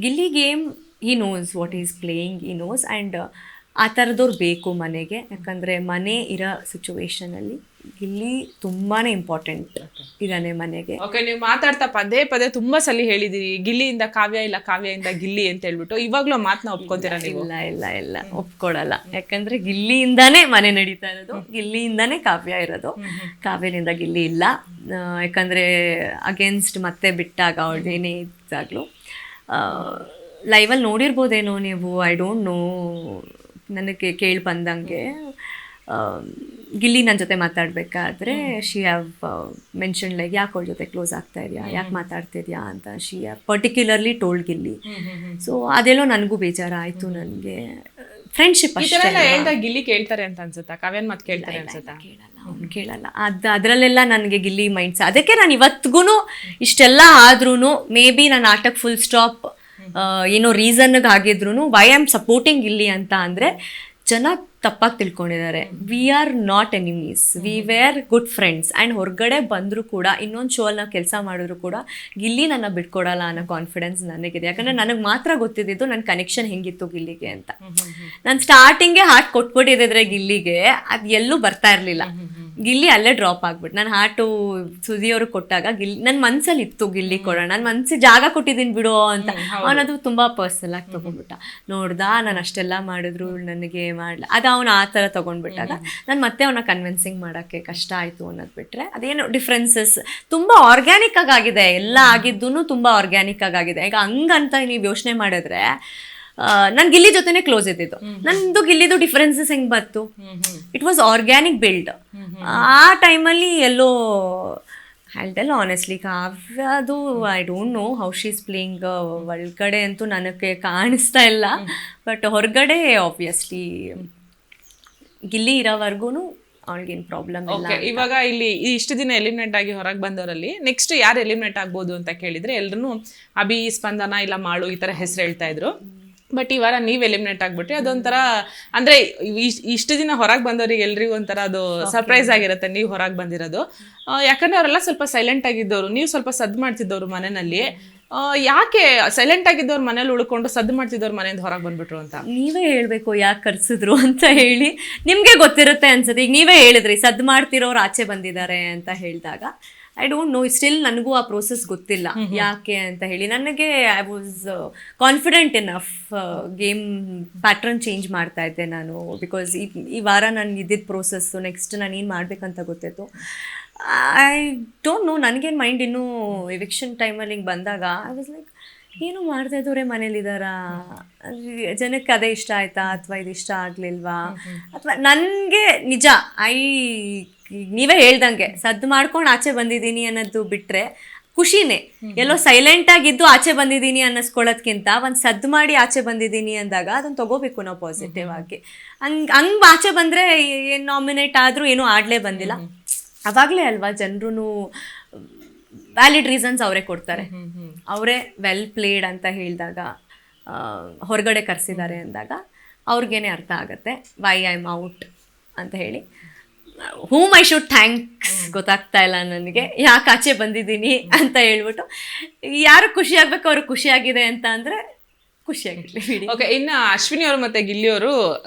Gilli game he knows what is playing, he knows. And ಆ ಥರದವ್ರು ಬೇಕು ಮನೆಗೆ, ಯಾಕಂದರೆ ಮನೆ ಇರೋ ಸಿಚುವೇಶನಲ್ಲಿ ಗಿಲ್ಲಿ ತುಂಬಾ ಇಂಪಾರ್ಟೆಂಟ್ ಇದ್ದಾನೆ ಮನೆಗೆ. ಓಕೆ, ನೀವು ಮಾತಾಡ್ತಾ ಪದೇ ತುಂಬಾ ಸಲ ಹೇಳಿದಿರಿ ಗಿಲ್ಲಿಯಿಂದ ಕಾವ್ಯ ಇಲ್ಲ, ಕಾವ್ಯದಿಂದ ಗಿಲ್ಲಿ ಅಂತ ಹೇಳ್ಬಿಟ್ಟು. ಇವಾಗ್ಲೂ ಮಾತನ್ನ ಒಪ್ಕೊತೀರಾ ನೀವು? ಇಲ್ಲ ಒಪ್ಕೊಡಲ್ಲ. ಯಾಕಂದ್ರೆ ಗಿಲ್ಲಿಯಿಂದಾನೇ ಮನೆ ನಡೀತಾ ಇರೋದು, ಗಿಲ್ಲಿಯಿಂದಾನೇ ಕಾವ್ಯ ಇರೋದು, ಕಾವ್ಯನಿಂದ ಗಿಲ್ಲಿ ಇಲ್ಲ. ಯಾಕಂದ್ರೆ ಅಗೇನ್ಸ್ಟ್ ಮತ್ತೆ ಬಿಟ್ಟಾಗ ಅವಳು ಏನೇ ಇದ್ದಾಗಲೂ ಲೈವಲ್ಲಿ ನೋಡಿರ್ಬೋದೇನೋ ನೀವು, ಐ ಡೋಂಟ್ ನೋ, ನನಗೆ ಕೇಳಿ ಬಂದಂಗೆ ಗಿಲ್ಲಿ ನನ್ನ ಜೊತೆ ಮಾತಾಡಬೇಕಾದ್ರೆ ಶಿ ಹ್ಯಾವ್ ಮೆನ್ಷನ್ ಲೈಕ್ ಯಾಕೆ ಅವಳ ಜೊತೆ ಕ್ಲೋಸ್ ಆಗ್ತಾ ಇದೆಯಾ, ಯಾಕೆ ಮಾತಾಡ್ತಿದ್ಯಾ ಅಂತ she have particularly told Gilli. So ಅದೆಲ್ಲೋ ನನಗೂ ಬೇಜಾರಾಯಿತು. ನನಗೆ ಫ್ರೆಂಡ್ಶಿಪ್ ಅಷ್ಟೇ ಗಿಲ್ಲಿ ಕೇಳ್ತಾರೆ ಅಂತ ಅನ್ಸುತ್ತಾ? ಕಾವ್ಯನ್ ಮಾತು ಕೇಳ್ತಾರೆ ಅನ್ಸುತ್ತಾ? ಕೇಳಲ್ಲ. ಅದರಲ್ಲೆಲ್ಲ ನನಗೆ ಗಿಲ್ಲಿ ಮೈಂಡ್ಸ್. ಅದಕ್ಕೆ ನಾನು ಇವತ್ತಿಗೂ ಇಷ್ಟೆಲ್ಲ ಆದ್ರೂ ಮೇ ಬಿ ನನ್ನ ಆಟಕ್ಕೆ ಫುಲ್ ಸ್ಟಾಪ್ ಏನೋ ರೀಸನ್ಗೆ ಆಗಿದ್ರು ವೈ ಆಮ್ ಸಪೋರ್ಟಿಂಗ್ ಗಿಲ್ಲಿ ಅಂತ ಅಂದರೆ ಜನ ತಪ್ಪಾಗಿ ತಿಳ್ಕೊಂಡಿದ್ದಾರೆ. We are not enemies, we were good friends. And ಹೊರಗಡೆ ಬಂದರೂ ಕೂಡ ಇನ್ನೊಂದು ಶೋ ಅಲ್ಲಿ ನಾವು ಕೆಲಸ ಮಾಡಿದ್ರು ಕೂಡ ಗಿಲ್ಲಿ ನನ್ನ ಬಿಟ್ಕೊಡಲ್ಲ ಅನ್ನೋ ಕಾನ್ಫಿಡೆನ್ಸ್ ನನಗಿದೆ. ಯಾಕಂದರೆ ನನಗೆ ಮಾತ್ರ ಗೊತ್ತಿದ್ದು ನನ್ನ ಕನೆಕ್ಷನ್ ಹೆಂಗಿತ್ತು ಗಿಲ್ಲಿಗೆ ಅಂತ. ನಾನು ಸ್ಟಾರ್ಟಿಂಗೇ ಹಾರ್ಟ್ ಕೊಟ್ಬಿಟ್ಟಿದ್ರೆ ಗಿಲ್ಲಿಗೆ ಅದು ಎಲ್ಲೂ ಬರ್ತಾ ಇರಲಿಲ್ಲ. ಗಿಲ್ಲಿ ಅಲ್ಲೇ ಡ್ರಾಪ್ ಆಗ್ಬಿಟ್ಟು ನಾನು ಹಾರ್ಟು ಸುದಿಯವ್ರಿಗೆ ಕೊಟ್ಟಾಗ ಗಿಲ್ಲಿ ನನ್ನ ಮನಸ್ಸಲ್ಲಿ ಇತ್ತು ಗಿಲ್ಲಿ ಕೊಡೋಣ, ನನ್ನ ಮನಸ್ಸಿಗೆ ಜಾಗ ಕೊಟ್ಟಿದ್ದೀನಿ ಬಿಡು ಅಂತ. ಅವನದು ತುಂಬ ಪರ್ಸ್ನಲ್ ಆಗಿ ತೊಗೊಂಡ್ಬಿಟ್ಟ. ನೋಡ್ದ ನಾನು ಅಷ್ಟೆಲ್ಲ ಮಾಡಿದ್ರು ನನಗೆ ಮಾಡಲ, ಅದು ಅವನು ಆ ಥರ ತೊಗೊಂಡ್ಬಿಟ್ಟಾಗ ನಾನು ಮತ್ತೆ ಅವನ ಕನ್ವಿನ್ಸಿಂಗ್ ಮಾಡೋಕ್ಕೆ ಕಷ್ಟ ಆಯಿತು ಅನ್ನೋದು ಬಿಟ್ಟರೆ ಅದೇನು ಡಿಫ್ರೆನ್ಸಸ್ ತುಂಬ ಆರ್ಗ್ಯಾನಿಕ್ ಆಗಿದೆ. ಎಲ್ಲ ಆಗಿದ್ದೂ ತುಂಬ ಆರ್ಗ್ಯಾನಿಕ್ ಆಗಿದೆ. ಈಗ ಹಂಗಂತ ನೀವು ಯೋಚನೆ ಮಾಡಿದ್ರೆ ನಾನು ಗಿಲ್ಲಿ ಜೊತೆನೇ ಕ್ಲೋಸ್ ಇದ್ದಿದ್ದು, ನಂದು ಗಿಲ್ಲಿದು ಡಿಫ್ರೆನ್ಸಸ್ ಹೆಂಗೆ ಬಂತು? It was organic build. ಆ ಟೈಮಲ್ಲಿ ಎಲ್ಲೋ ಹೇಳ್ದಲ್ಲ ಆನೆಸ್ಟ್ಲಿ ಕಾವ್ಯದು I don't know how she is playing. ಒಳಗಡೆ ಅಂತೂ ನನಗೆ ಕಾಣಿಸ್ತಾ ಇಲ್ಲ, ಬಟ್ ಹೊರಗಡೆ ಆಬ್ವಿಯಸ್ಲಿ ಗಿಲ್ಲಿ ಇರೋವರೆಗೂ ಅವಳಿಗೇನು ಪ್ರಾಬ್ಲಮ್ ಇಲ್ಲ. ಇವಾಗ ಇಲ್ಲಿ ಇಷ್ಟು ದಿನ ಎಲಿಮಿನೇಟ್ ಆಗಿ ಹೊರಗೆ ಬಂದವರಲ್ಲಿ ನೆಕ್ಸ್ಟ್ ಯಾರು ಎಲಿಮಿನೇಟ್ ಆಗ್ಬೋದು ಅಂತ ಕೇಳಿದ್ರೆ ಎಲ್ಲರೂ ಅಭಿ, ಸ್ಪಂದನ ಇಲ್ಲ ಮಾಳು ಈ ಥರ ಹೆಸರು ಹೇಳ್ತಾ ಇದ್ರು. ಬಟ್ ಈ ವಾರ ನೀವು ಎಲಿಮಿನೇಟ್ ಆಗ್ಬಿಟ್ರಿ. ಅದೊಂಥರ ಅಂದರೆ ಇಷ್ಟು ದಿನ ಹೊರಗೆ ಬಂದವ್ರಿಗೆ ಎಲ್ರಿಗೂ ಒಂಥರ ಅದು ಸರ್ಪ್ರೈಸ್ ಆಗಿರುತ್ತೆ ನೀವು ಹೊರಗೆ ಬಂದಿರೋದು. ಯಾಕಂದರೆ ಅವರೆಲ್ಲ ಸ್ವಲ್ಪ ಸೈಲೆಂಟ್ ಆಗಿದ್ದವರು, ನೀವು ಸ್ವಲ್ಪ ಸದ್ದು ಮಾಡ್ತಿದ್ದವರು ಮನೆಯಲ್ಲಿ. ಯಾಕೆ ಸೈಲೆಂಟ್ ಆಗಿದ್ದವ್ರು ಮನೇಲಿ ಉಳ್ಕೊಂಡು ಸದ್ದು ಮಾಡ್ತಿದ್ದವ್ರು ಮನೆಯಿಂದ ಹೊರಗೆ ಬಂದ್ಬಿಟ್ರು ಅಂತ ನೀವೇ ಹೇಳ್ಬೇಕು ಯಾಕೆ ಕರ್ಸಿದ್ರು ಅಂತ ಹೇಳಿ. ನಿಮಗೆ ಗೊತ್ತಿರುತ್ತೆ ಅನ್ಸುತ್ತೆ. ಈಗ ನೀವೇ ಹೇಳಿದ್ರಿ ಸದ್ದು ಮಾಡ್ತಿರೋರು ಆಚೆ ಬಂದಿದ್ದಾರೆ ಅಂತ ಹೇಳಿದಾಗ ಐ ಡೋಂಟ್ ನೋ, ಸ್ಟಿಲ್ ನನಗೂ ಆ ಪ್ರೋಸೆಸ್ ಗೊತ್ತಿಲ್ಲ ಯಾಕೆ ಅಂತ ಹೇಳಿ. ನನಗೆ I was confident enough, game pattern change ಮಾಡ್ತಾ ಇದ್ದೆ ನಾನು. ಬಿಕಾಸ್ ಈ ವಾರ ನಾನು ಇದ್ದಿದ್ದ ಪ್ರೋಸೆಸ್ಸು ನೆಕ್ಸ್ಟ್ ನಾನು ಏನು ಮಾಡಬೇಕಂತ ಗೊತ್ತಿತ್ತು. ಐ ಡೋಂಟ್ ನೋ, ನನಗೇನು ಮೈಂಡ್ ಇನ್ನೂ ಎವಿಕ್ಷನ್ ಟೈಮಲ್ಲಿ ಹಿಂಗೆ ಬಂದಾಗ ಐ ವಾಸ್ ಲೈಕ್ ಏನು ಮಾಡ್ತಾ ಇದ್ದವ್ರೆ ಮನೇಲಿದ್ದಾರಾ, ಜನಕ್ಕೆ ಅದೇ ಇಷ್ಟ ಆಯ್ತಾ ಅಥವಾ ಇದು ಇಷ್ಟ ಆಗಲಿಲ್ವಾ, ಅಥವಾ ನನಗೆ ನಿಜ ನೀವೇ ಹೇಳ್ದಂಗೆ ಸದ್ದು ಮಾಡ್ಕೊಂಡು ಆಚೆ ಬಂದಿದ್ದೀನಿ ಅನ್ನೋದು ಬಿಟ್ಟರೆ ಖುಷಿನೇ. ಎಲ್ಲೋ ಸೈಲೆಂಟ್ ಆಗಿದ್ದು ಆಚೆ ಬಂದಿದ್ದೀನಿ ಅನ್ನಿಸ್ಕೊಳ್ಳೋದ್ಕಿಂತ ಒಂದು ಸದ್ದು ಮಾಡಿ ಆಚೆ ಬಂದಿದ್ದೀನಿ ಅಂದಾಗ ಅದನ್ನು ತಗೋಬೇಕು ನಾವು ಪಾಸಿಟಿವ್ ಆಗಿ. ಹಂಗೆ ಆಚೆ ಬಂದರೆ ಏನು ನಾಮಿನೇಟ್ ಆದರೂ ಏನೂ ಆಡಲೇ ಬಂದಿಲ್ಲ, ಅವಾಗಲೇ ಅಲ್ವಾ ಜನರು ವ್ಯಾಲಿಡ್ ರೀಸನ್ಸ್ ಅವರೇ ಕೊಡ್ತಾರೆ. ಅವರೇ ವೆಲ್ ಪ್ಲೇಡ್ ಅಂತ ಹೇಳಿದಾಗ, ಹೊರಗಡೆ ಕರೆಸಿದ್ದಾರೆ ಅಂದಾಗ ಅವ್ರಿಗೇನೆ ಅರ್ಥ ಆಗುತ್ತೆ ವೈ ಐ ಆಮ್ ಔಟ್ ಅಂತ ಹೇಳಿ. ಹೂಮ್ ಐ ಶುಡ್ ಥ್ಯಾಂಕ್ಸ್ ಗೊತ್ತಾಗ್ತಾ ಇಲ್ಲ ನನಗೆ, ಯಾಕೆ ಆಚೆ ಬಂದಿದ್ದೀನಿ ಅಂತ ಹೇಳ್ಬಿಟ್ಟು. ಯಾರು ಖುಷಿ ಆಗ್ಬೇಕು ಅವ್ರಿಗೆ ಖುಷಿಯಾಗಿದೆ ಅಂತ ಅಂದರೆ ಖುಷಿಯಾಗಿರ್ಲಿ. ಓಕೆ, ಇನ್ನು ಅಶ್ವಿನಿ ಅವರು ಮತ್ತೆ ಗಿಲ್ಲಿ ಅವರು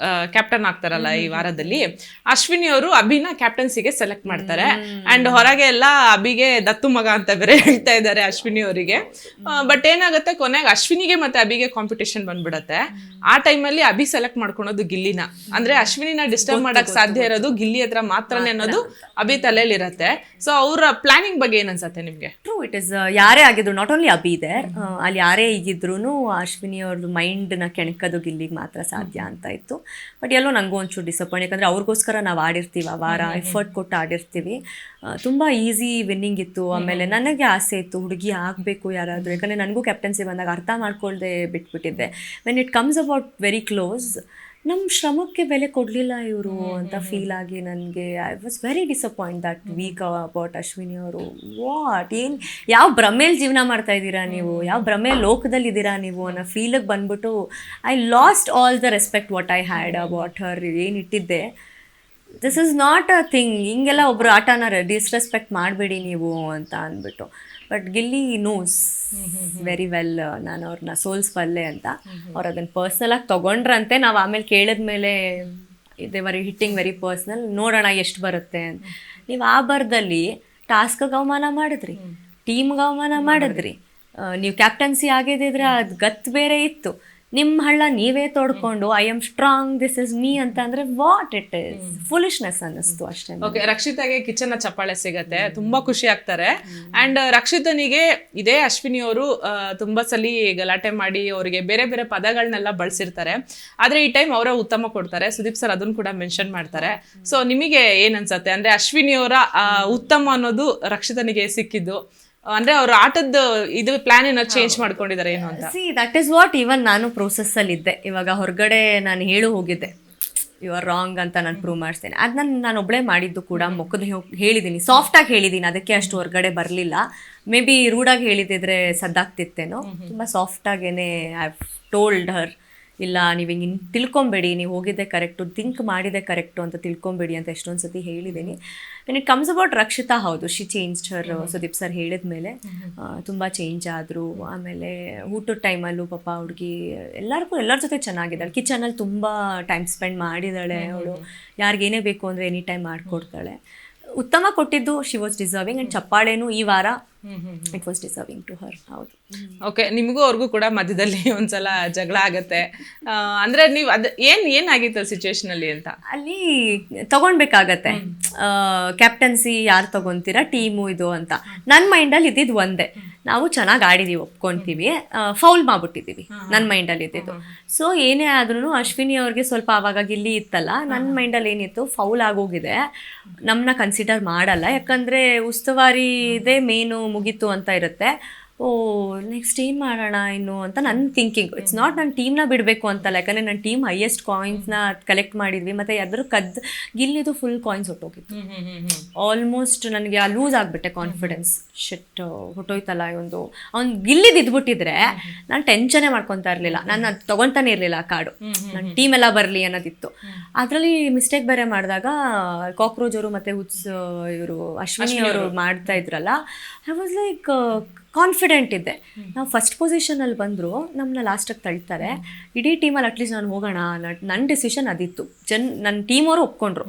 ಕ್ಯಾಪ್ಟನ್ ಆಗ್ತಾರಲ್ಲ ಈ ವಾರದಲ್ಲಿ. ಅಶ್ವಿನಿ ಅವರು ಅಭಿನ ಕ್ಯಾಪ್ಟನ್ಸಿಗೆ ಸೆಲೆಕ್ಟ್ ಮಾಡ್ತಾರೆ. ಅಂಡ್ ಹೊರಗೆ ಎಲ್ಲ ಅಭಿಗೆ ದತ್ತು ಮಗ ಅಂತ ಬೇರೆ ಹೇಳ್ತಾ ಇದ್ದಾರೆ ಅಶ್ವಿನಿ ಅವರಿಗೆ. ಬಟ್ ಏನಾಗುತ್ತೆ, ಕೊನೆಗೆ ಅಶ್ವಿನಿಗೆ ಮತ್ತೆ ಅಭಿಗೆ ಕಾಂಪಿಟೇಷನ್ ಬಂದ್ಬಿಡತ್ತೆ. ಆ ಟೈಮಲ್ಲಿ ಅಭಿ ಸೆಲೆಕ್ಟ್ ಮಾಡ್ಕೊಳೋದು ಗಿಲ್ಲಿನ. ಅಂದ್ರೆ ಅಶ್ವಿನಿನ ಡಿಸ್ಟರ್ಬ್ ಮಾಡಕ್ ಸಾಧ್ಯ ಇರೋದು ಗಿಲ್ಲಿ ಹತ್ರ ಮಾತ್ರನೇ ಅನ್ನೋದು ಅಭಿ ತಲೆಯಲ್ಲಿ ಇರತ್ತೆ. ಸೊ ಅವರ ಪ್ಲಾನಿಂಗ್ ಬಗ್ಗೆ ಏನ್ ಅನ್ಸತ್ತೆ ನಿಮ್ಗೆ? ಟ್ರೂ, ಇಟ್ ಇಸ್ ಯಾರೇ ಆಗಿದ್ರು, ನಾಟ್ ಓನ್ಲಿ ಅಭಿ ದೇರ್, ಅಲ್ಲಿ ಯಾರೇ ಈಗಿದ್ರು ಅಶ್ವಿನಿ ಅವರು ಅವ್ರದ್ದು ಮೈಂಡ್ನ ಕೆಣಕೋದು ಗಿಲ್ಲಿಗೆ ಮಾತ್ರ ಸಾಧ್ಯ ಅಂತ ಇತ್ತು. ಬಟ್ ಎಲ್ಲೋ ನನಗೂ ಒಂಚೂರು ಡಿಸಪಾಯಿಂಟ್, ಯಾಕಂದರೆ ಅವ್ರಿಗೋಸ್ಕರ ನಾವು ಆಡಿರ್ತೀವಿ, ಆ ವಾರ ಎಫರ್ಟ್ ಕೊಟ್ಟು ಆಡಿರ್ತೀವಿ. ತುಂಬ ಈಸಿ ವಿನ್ನಿಂಗ್ ಇತ್ತು. ಆಮೇಲೆ ನನಗೆ ಆಸೆ ಇತ್ತು ಹುಡುಗಿ ಆಗಬೇಕು ಯಾರಾದರೂ, ಯಾಕಂದರೆ ನನಗೂ ಕ್ಯಾಪ್ಟನ್ಸಿ ಬಂದಾಗ ಅರ್ಥ ಮಾಡ್ಕೊಳ್ದೆ ಬಿಟ್ಬಿಟ್ಟಿದ್ದೆ. When it comes about very close, ನಮ್ಮ ಶ್ರಮಕ್ಕೆ ಬೆಲೆ ಕೊಡಲಿಲ್ಲ ಇವರು ಅಂತ ಫೀಲ್ ಆಗಿ ನನಗೆ I was very disappoint that week about Ashwini ಅವರು. ವಾಟ್ ಏನು, ಯಾವ ಭ್ರಮೇಲಿ ಜೀವನ ಮಾಡ್ತಾ ಇದ್ದೀರಾ ನೀವು, ಯಾವ ಭ್ರಮೆ ಲೋಕದಲ್ಲಿದ್ದೀರಾ ನೀವು ಅನ್ನೋ ಫೀಲಿಗೆ ಬಂದ್ಬಿಟ್ಟು I lost all the respect what I had about her. ಏನಿಟ್ಟಿದ್ದೆ, this is not a thing, ಹಿಂಗೆಲ್ಲ ಒಬ್ಬರು ಆಟನ ಡಿಸ್ರೆಸ್ಪೆಕ್ಟ್ ಮಾಡಬೇಡಿ ನೀವು ಅಂತ ಅಂದ್ಬಿಟ್ಟು. But Gilli knows very well ನಾನು ಅವ್ರನ್ನ ಸೋಲ್ಸ್ಬಲ್ಲೆ ಅಂತ. ಅವ್ರು ಅದನ್ನು ಪರ್ಸ್ನಲಾಗಿ ತೊಗೊಂಡ್ರಂತೆ. ನಾವು ಆಮೇಲೆ ಕೇಳಿದ್ಮೇಲೆ they were hitting very personal, ನೋಡೋಣ ಎಷ್ಟು ಬರುತ್ತೆ ಅಂತ. ನೀವು ಆ ಬರ್ದಲ್ಲಿ ಟಾಸ್ಕ್ಗೆ ಅವಮಾನ ಮಾಡಿದ್ರಿ, ಟೀಮ್ಗೆ ಅವಮಾನ ಮಾಡಿದ್ರಿ, ನೀವು ಕ್ಯಾಪ್ಟನ್ಸಿ ಆಗಿದ್ದಿದ್ರೆ ಅದು ಗತ್ತು ಬೇರೆ ಇತ್ತು. ನಿಮ್ಮ ಹಳ್ಳ ನೀವೇ ತೋಡ್ಕೊಂಡು I am strong, this is me ಅಂತ ಅಂದ್ರೆ ವಾಟ್ ಇಟ್ ಇಸ್ ಫುಲಿಶ್ನೆಸ್ ಅನ್ನಿಸ್ತು ಅಷ್ಟೇ. ಓಕೆ, ರಕ್ಷಿತಾಗೆ ಕಿಚನ್ ಚಪ್ಪಾಳೆ ಸಿಗತ್ತೆ, ತುಂಬಾ ಖುಷಿ ಆಗ್ತಾರೆ. ಅಂಡ್ ರಕ್ಷಿತನಿಗೆ ಇದೇ ಅಶ್ವಿನಿ ಅವರು ತುಂಬಾ ಸಲ ಗಲಾಟೆ ಮಾಡಿ ಅವರಿಗೆ ಬೇರೆ ಬೇರೆ ಪದಗಳನ್ನೆಲ್ಲ ಬಳಸಿರ್ತಾರೆ. ಆದ್ರೆ ಈ ಟೈಮ್ ಅವರ ಉತ್ತಮ ಕೊಡ್ತಾರೆ. ಸುದೀಪ್ ಸರ್ ಅದನ್ನು ಕೂಡ ಮೆನ್ಷನ್ ಮಾಡ್ತಾರೆ. ಸೊ ನಿಮಗೆ ಏನ್ ಅನ್ಸತ್ತೆ, ಅಂದ್ರೆ ಅಶ್ವಿನಿ ಅವರ ಉತ್ತಮ ಅನ್ನೋದು ರಕ್ಷಿತನಿಗೆ ಸಿಕ್ಕಿದ್ದು, ಅಂದ್ರೆ ಅವ್ರ ಆಟದ ಇದು ಪ್ಲಾನ್ ಏನೋ ಚೇಂಜ್ ಮಾಡ್ಕೊಂಡಿದ್ದಾರೆ ಏನು ಅಂತ? See that is what even ನಾನು ಪ್ರೋಸೆಸ್ಸಲ್ಲಿ ಇದ್ದೆ. ಇವಾಗ ಹೊರಗಡೆ ನಾನು ಹೋಗಿದ್ದೆ ಯು ಆರ್ ರಾಂಗ್ ಅಂತ ನಾನು ಪ್ರೂವ್ ಮಾಡಿಸ್ತೇನೆ. ಅದು ನಾನು ಒಬ್ಬಳೇ ಮಾಡಿದ್ದು ಕೂಡ, ಮುಖದ ಹೇಳಿದ್ದೀನಿ, ಸಾಫ್ಟಾಗಿ ಹೇಳಿದ್ದೀನಿ, ಅದಕ್ಕೆ ಅಷ್ಟು ಹೊರಗಡೆ ಬರಲಿಲ್ಲ. ಮೇ ಬಿ ರೂಢಾಗಿ ಹೇಳಿದಿದ್ರೆ ಸದ್ದಾಗ್ತಿತ್ತೇನೋ. ತುಂಬ ಸಾಫ್ಟಾಗೇನೆ ಐ ಹ್ಯಾವ್ ಟೋಲ್ಡ್ ಹರ್, ಇಲ್ಲ ನೀವು ಹಿಂಗೆ ತಿಳ್ಕೊಬೇಡಿ, ನೀವು ಹೋಗಿದ್ದೆ ಕರೆಕ್ಟು, ಥಿಂಕ್ ಮಾಡಿದೆ ಕರೆಕ್ಟು ಅಂತ ತಿಳ್ಕೊಬೇಡಿ ಅಂತ ಎಷ್ಟೊಂದು ಸತಿ ಹೇಳಿದ್ದೀನಿ. When it comes about Rakshita, ಹೌದು she changed her. Sudeep sir ಹೇಳಿದ ಮೇಲೆ ತುಂಬ ಚೇಂಜ್ ಆದರು. ಆಮೇಲೆ ಊಟದ ಟೈಮಲ್ಲೂ ಪಾಪ ಹುಡುಗಿ ಎಲ್ಲರ ಜೊತೆ ಚೆನ್ನಾಗಿದ್ದಾಳೆ. ಕಿಚನಲ್ಲಿ ತುಂಬ ಟೈಮ್ ಸ್ಪೆಂಡ್ ಮಾಡಿದ್ದಾಳೆ ಅವಳು. ಯಾರಿಗೇನೇ ಬೇಕು ಅಂದರೆ ಎನಿ ಟೈಮ್ ಮಾಡಿಕೊಡ್ತಾಳೆ. ಉತ್ತಮ ಕೊಟ್ಟಿದ್ದು ಶಿ ವಾಸ್ ಡಿಸರ್ವಿಂಗ್. ಆ್ಯಂಡ್ ಚಪ್ಪಾಳೆನೂ ಈ ವಾರ it was deserving to her. ಹೌದು. ಓಕೆ, ನಿಮಗೂ ಅವ್ರಿಗೂ ಕೂಡ ಮಧ್ಯದಲ್ಲಿ ಒಂದ್ಸಲ ಜಗಳ ಆಗತ್ತೆ. ಅಂದ್ರೆ ನೀವು ಅದು ಏನಾಗಿತ್ತು ಸಿಚುವೇಶನ್ ಅಲ್ಲಿ ಅಂತ? ಅಲ್ಲಿ ತಗೊಳ್ಬೇಕಾಗತ್ತೆ, ಕ್ಯಾಪ್ಟನ್ಸಿ ಯಾರು ತಗೊಂತೀರಾ, ಟೀಮು ಇದು ಅಂತ. ನನ್ನ ಮೈಂಡಲ್ಲಿ ಇದ್ದಿದ್ದು ಒಂದೇ, ನಾವು ಚೆನ್ನಾಗಿ ಆಡಿದೀವಿ, ಒಪ್ಕೊಂತೀವಿ, ಫೌಲ್ ಮಾಡ್ಬಿಟ್ಟಿದ್ದೀವಿ ನನ್ನ ಮೈಂಡಲ್ಲಿ ಇದ್ದಿದ್ದು. ಸೊ ಏನೇ ಆದ್ರೂ ಅಶ್ವಿನಿ ಅವ್ರಿಗೆ ಸ್ವಲ್ಪ ಆವಾಗ ಗಿಲ್ಲಿ ಇತ್ತಲ್ಲ, ನನ್ನ ಮೈಂಡಲ್ಲಿ ಏನಿತ್ತು, ಫೌಲ್ ಆಗೋಗಿದೆ, ನಮ್ಮನ್ನ ಕನ್ಸಿಡರ್ ಮಾಡಲ್ಲ, ಯಾಕಂದರೆ ಉಸ್ತುವಾರಿ ಇದೇ ಮೇನು ಮುಗೀತು ಅಂತ ಇರುತ್ತೆ. ಓ ನೆಕ್ಸ್ಟ್ ಏನು ಮಾಡೋಣ ಇನ್ನು ಅಂತ ನನ್ನ ಥಿಂಕಿಂಗ್. ಇಟ್ಸ್ ನಾಟ್ ನನ್ನ ಟೀಮ್ನ ಬಿಡಬೇಕು ಅಂತಲ್ಲ, ಯಾಕಂದರೆ ನನ್ನ ಟೀಮ್ ಹೈಯೆಸ್ಟ್ ಕಾಯಿನ್ಸ್ನ ಕಲೆಕ್ಟ್ ಮಾಡಿದ್ವಿ. ಮತ್ತು ಅದ್ರ ಗಿಲ್ಲಿದು ಫುಲ್ ಕಾಯಿನ್ಸ್ ಹೊಟ್ಟೋಗಿತ್ತು. ಆಲ್ಮೋಸ್ಟ್ ನನಗೆ ಲೂಸ್ ಆಗಿಬಿಟ್ಟೆ ಕಾನ್ಫಿಡೆನ್ಸ್. ಶಿಟ್ ಹೊಟ್ಟೋಯ್ತಲ್ಲ ಒಂದು, ಅವ್ನು ಗಿಲ್ಲಿದು ಇದ್ಬಿಟ್ಟಿದ್ರೆ ನಾನು ಟೆನ್ಷನೇ ಮಾಡ್ಕೊತಾ ಇರಲಿಲ್ಲ, ನಾನು ಅದು ತೊಗೊತಾನೆ ಇರಲಿಲ್ಲ ಆ ಕಾರ್ಡು, ನನ್ನ ಟೀಮ್ ಎಲ್ಲ ಬರಲಿ ಅನ್ನೋದಿತ್ತು. ಅದರಲ್ಲಿ ಮಿಸ್ಟೇಕ್ ಬೇರೆ ಮಾಡಿದಾಗ ಕಾಕ್ರೋಚ್ ಅವರು ಮತ್ತು ಇವರು ಅಶ್ವಿನಿ ಅವರು ಮಾಡ್ತಾ ಇದ್ರಲ್ಲ, ಐ ವಾಸ್ ಲೈಕ್ ಕಾನ್ಫಿಡೆಂಟ್ ಇದ್ದೆ. ನಾವು ಫಸ್ಟ್ ಪೊಸಿಷನಲ್ಲಿ ಬಂದರು, ನಮ್ಮನ್ನ ಲಾಸ್ಟಿಗೆ ತಳ್ತಾರೆ. ಇಡೀ ಟೀಮಲ್ಲಿ ಅಟ್ಲೀಸ್ಟ್ ನಾನು ಹೋಗೋಣ, ನನ್ನ ಡಿಸಿಷನ್ ಅದಿತ್ತು. ನನ್ನ ಟೀಮ್ ಅವರು ಒಪ್ಕೊಂಡ್ರು.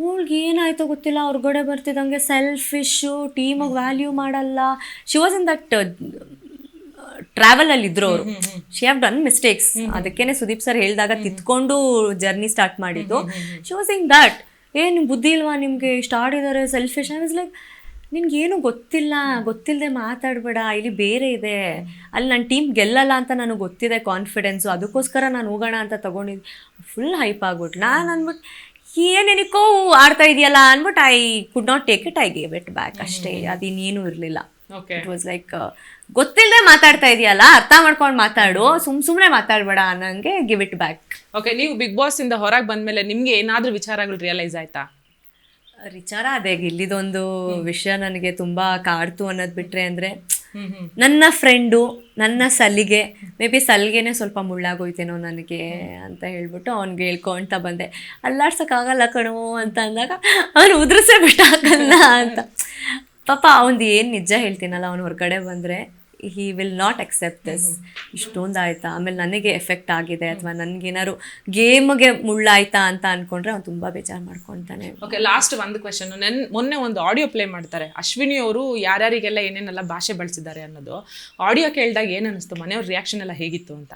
ಅವ್ಳಿಗೆ ಏನಾಯ್ತೋ ಗೊತ್ತಿಲ್ಲ, ಹೊರಗಡೆ ಬರ್ತಿದ್ದಂಗೆ ಸೆಲ್ಫಿಶು, ಟೀಮಿಗೆ ವ್ಯಾಲ್ಯೂ ಮಾಡಲ್ಲ. ಶಿ ವಾಸ್ ಇನ್ ದಟ್ ಟ್ರಾವೆಲಲ್ಲಿ ಇದ್ರು ಅವರು. She have done mistakes. ಅದಕ್ಕೇನೆ ಸುದೀಪ್ ಸರ್ ಹೇಳಿದಾಗ ತಿತ್ಕೊಂಡು ಜರ್ನಿ ಸ್ಟಾರ್ಟ್ ಮಾಡಿದ್ದು. ಶಿ ವಾಸ್ ಇನ್ ದಟ್, ಏನು ಬುದ್ಧಿ ಇಲ್ವಾ ನಿಮಗೆ, ಇಷ್ಟು ಆಡಿದ್ದಾರೆ, ಸೆಲ್ಫಿಶ್. ಐ ವಾಸ್ ಲೈಕ್, ನಿನ್ಗೇನು ಗೊತ್ತಿಲ್ಲದೆ ಮಾತಾಡಬೇಡ, ಇಲ್ಲಿ ಬೇರೆ ಇದೆ, ಅಲ್ಲಿ ನನ್ನ ಟೀಮ್ ಗೆಲ್ಲಲ್ಲ ಅಂತ ನನಗೆ ಗೊತ್ತಿದೆ, ಕಾನ್ಫಿಡೆನ್ಸು, ಅದಕ್ಕೋಸ್ಕರ ನಾನು ಹೋಗೋಣ ಅಂತ ತೊಗೊಂಡಿದ್ದೆ. ಫುಲ್ ಹೈಪ್ ಆಗ್ಬಿಟ್ಟು ನಾನು ಅಂದ್ಬಿಟ್ಟು ಏನೇನಿಕೋ ಆಡ್ತಾ ಇದೆಯಲ್ಲ ಅಂದ್ಬಿಟ್ಟು I could not take it, I gave it back ಅಷ್ಟೇ. ಅದಿನ್ನೇನು ಇರಲಿಲ್ಲ. ಇಟ್ ವಾಸ್ ಲೈಕ್, ಗೊತ್ತಿಲ್ಲದೆ ಮಾತಾಡ್ತಾ ಇದೆಯಲ್ಲ, ಅರ್ಥ ಮಾಡ್ಕೊಂಡು ಮಾತಾಡು, ಸುಮ್ಮನೆ ಮಾತಾಡಬೇಡ ಅನ್ನಂಗೆ ಗಿವ್ ಇಟ್ ಬ್ಯಾಕ್. ಓಕೆ, ನೀವು ಬಿಗ್ ಬಾಸ್ ಇಂದ ಹೊರಗೆ ಬಂದಮೇಲೆ ನಿಮಗೆ ಏನಾದರೂ ವಿಚಾರಗಳು ರಿಯಲೈಸ್ ಆಯ್ತಾ? ವಿಚಾರ ಅದೇ, ಇಲ್ಲಿದೊಂದು ವಿಷಯ ನನಗೆ ತುಂಬ ಕಾಡ್ತು ಅನ್ನೋದು ಬಿಟ್ಟರೆ, ಅಂದರೆ ನನ್ನ ಫ್ರೆಂಡು, ನನ್ನ ಸಲಿಗೆ, ಮೇ ಬಿ ಸಲಿಗೆನೇ ಸ್ವಲ್ಪ ಮುಳ್ಳಾಗೋಯ್ತೇನೋ ನನಗೆ ಅಂತ ಹೇಳ್ಬಿಟ್ಟು ಅವ್ನಿಗೆ ಹೇಳ್ಕೊಳ್ತಾ ಬಂದೆ. ಅಲ್ಲಾಡ್ಸೋಕ್ಕಾಗಲ್ಲ ಕಣೋ ಅಂತ ಅಂದಾಗ ಅವನು ಉದುರಿಸೇ ಬಿಟ್ಟಾಗಲ್ಲ ಅಂತ. ಪಾಪ ಅವನದು ಏನು ನಿಜ ಹೇಳ್ತೀನಲ್ಲ, ಅವ್ನು ಹೊರಗಡೆ ಬಂದರೆ he will not accept this. ಇಷ್ಟೊಂದು ಆಯಿತಾ, ಆಮೇಲೆ ನನಗೆ ಎಫೆಕ್ಟ್ ಆಗಿದೆ ಅಥವಾ ನನಗೇನಾದ್ರು ಗೇಮ್ಗೆ ಮುಳ್ಳಾಯ್ತಾ ಅಂತ ಅಂದ್ಕೊಂಡ್ರೆ ಅವ್ನು ತುಂಬ ಬೇಜಾರು ಮಾಡ್ಕೊತಾನೆ. ಓಕೆ, ಲಾಸ್ಟ್ ಒಂದು ಕ್ವೆಶನ್. ಮೊನ್ನೆ ಒಂದು ಆಡಿಯೋ ಪ್ಲೇ ಮಾಡ್ತಾರೆ, ಅಶ್ವಿನಿ ಅವರು ಯಾರ್ಯಾರಿಗೆಲ್ಲ ಏನೇನೆಲ್ಲ ಭಾಷೆ ಬಳಸಿದ್ದಾರೆ ಅನ್ನೋದು. ಆಡಿಯೋ ಕೇಳಿದಾಗ ಏನು ಅನ್ನಿಸ್ತು, ಮನೆಯವ್ರ ರಿಯಾಕ್ಷನ್ ಎಲ್ಲ ಹೇಗಿತ್ತು ಅಂತ?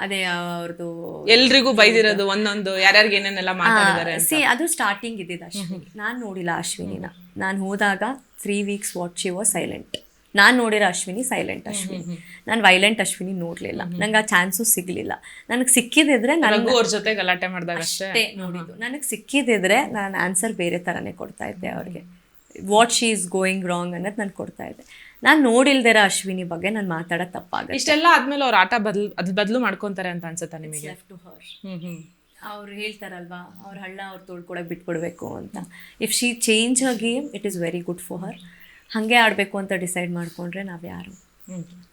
ಅದೇ ಅವ್ರದ್ದು ಎಲ್ರಿಗೂ ಬೈದಿರೋದು ಒಂದೊಂದು, ಯಾರ್ಯಾರಿಗೆ ಏನೇನೆಲ್ಲ ಮಾತಾಡಿದ್ದಾರೆ. ಅದು ಸ್ಟಾರ್ಟಿಂಗ್ ಇದ್ದಿದ್ದು ಅಶ್ವಿನಿ. ನಾನು ನೋಡಿಲ್ಲ ಅಶ್ವಿನಿನ. ನಾನು ಹೋದಾಗ 3 weeks what she was silent. ನಾನು ನೋಡಿರೋ ಅಶ್ವಿನಿ ಸೈಲೆಂಟ್ ಅಶ್ವಿನಿ, ನಾನು ವೈಲೆಂಟ್ ಅಶ್ವಿನಿ ನೋಡ್ಲಿಲ್ಲ, ನಂಗೆ ಆ ಚಾನ್ಸು ಸಿಗ್ಲಿಲ್ಲ. ನನಗೆ ಸಿಕ್ಕಿದಿದ್ರೆ ರಘು ಅವ್ರ ಜೊತೆ ಗಲಾಟೆ ಮಾಡಿದಾಗ ಅಷ್ಟೇ ನೋಡಿದ್ದು. ನನಗೆ ಸಿಕ್ಕಿದಿದ್ರೆ ನಾನು ಆನ್ಸರ್ ಬೇರೆ ಥರನೇ ಕೊಡ್ತಾ ಇದ್ದೆ ಅವ್ರಿಗೆ. What she is going wrong ಅನ್ನೋದು ನಾನು ಕೊಡ್ತಾ ಇದ್ದೆ. ನಾನು ನೋಡಿಲ್ದಿರ ಅಶ್ವಿನಿ ಬಗ್ಗೆ ನಾನು ಮಾತಾಡೋದು ತಪ್ಪಾಗುತ್ತೆ. ಇಷ್ಟೆಲ್ಲ ಆದ್ಮೇಲೆ ಅವ್ರ ಆಟ ಬದಲು ಮಾಡ್ಕೊಂತಾರೆ ಅಂತ ಅನ್ಸುತ್ತಾ ನಿಮಗೆ? ಅವ್ರು ಹೇಳ್ತಾರಲ್ವಾ, ಅವ್ರ ಹಳ್ಳ ಅವ್ರು ತೊಳ್ಕೊಳಕ್ಕೆ ಬಿಟ್ಬಿಡ್ಬೇಕು ಅಂತ. If she change a game it is very good for her. ಹಾಗೆ ಆಡಬೇಕು ಅಂತ ಡಿಸೈಡ್ ಮಾಡ್ಕೊಂಡ್ರೆ ನಾವು ಯಾರು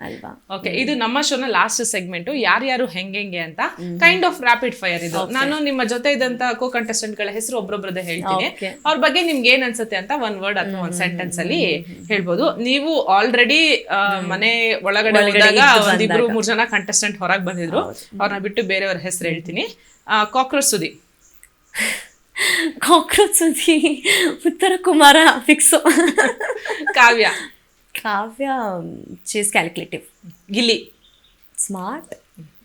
ಅಲ್ವಾ? ಓಕೆ, ಇದು ನಮ್ಮ ಶೋನ ಲಾಸ್ಟ್ ಸೆಗ್ಮೆಂಟ್, ಯಾರ್ಯಾರು ಹೆಂಗೆ ಅಂತ ಕೈಂಡ್ ಆಫ್ ರ್ಯಾಪಿಡ್ ಫೈರ್ ಇದು. ನಾನು ನಿಮ್ಮ ಜೊತೆ ಇದ್ದಂತ ಕೋ ಕಂಟೆಸ್ಟೆಂಟ್ ಗಳ ಹೆಸರು ಒಬ್ರೊಬ್ರದೇ ಹೇಳ್ತೀನಿ. ಅವ್ರ ಬಗ್ಗೆ ನಿಮ್ಗೆ ಏನ್ ಅನ್ಸುತ್ತೆ ಅಂತ ಒಂದ್ ವರ್ಡ್ ಅಥವಾ ಒಂದ್ ಸೆಂಟೆನ್ಸ್ ಅಲ್ಲಿ ಹೇಳ್ಬೋದು. ನೀವು ಆಲ್ರೆಡಿ ಮನೆ ಒಳಗಡೆ ಹೋದಾಗ ಒಂದಿಬ್ರು 3 ಜನ ಕಂಟೆಸ್ಟೆಂಟ್ ಹೊರಗೆ ಬಂದಿದ್ರು, ಅವ್ರನ್ನ ಬಿಟ್ಟು ಬೇರೆಯವ್ರ ಹೆಸರು ಹೇಳ್ತೀನಿ. ಕಾಕ್ರೋಚ್ ಸುದಿ. ಕಾಕ್ರೋಚ್ ಸುದಿ, ಉತ್ತರ ಕುಮಾರ ಫಿಕ್ಸು. ಕಾವ್ಯ. ಕಾವ್ಯ ಚೀಸ್ calculative. Gilli. Smart.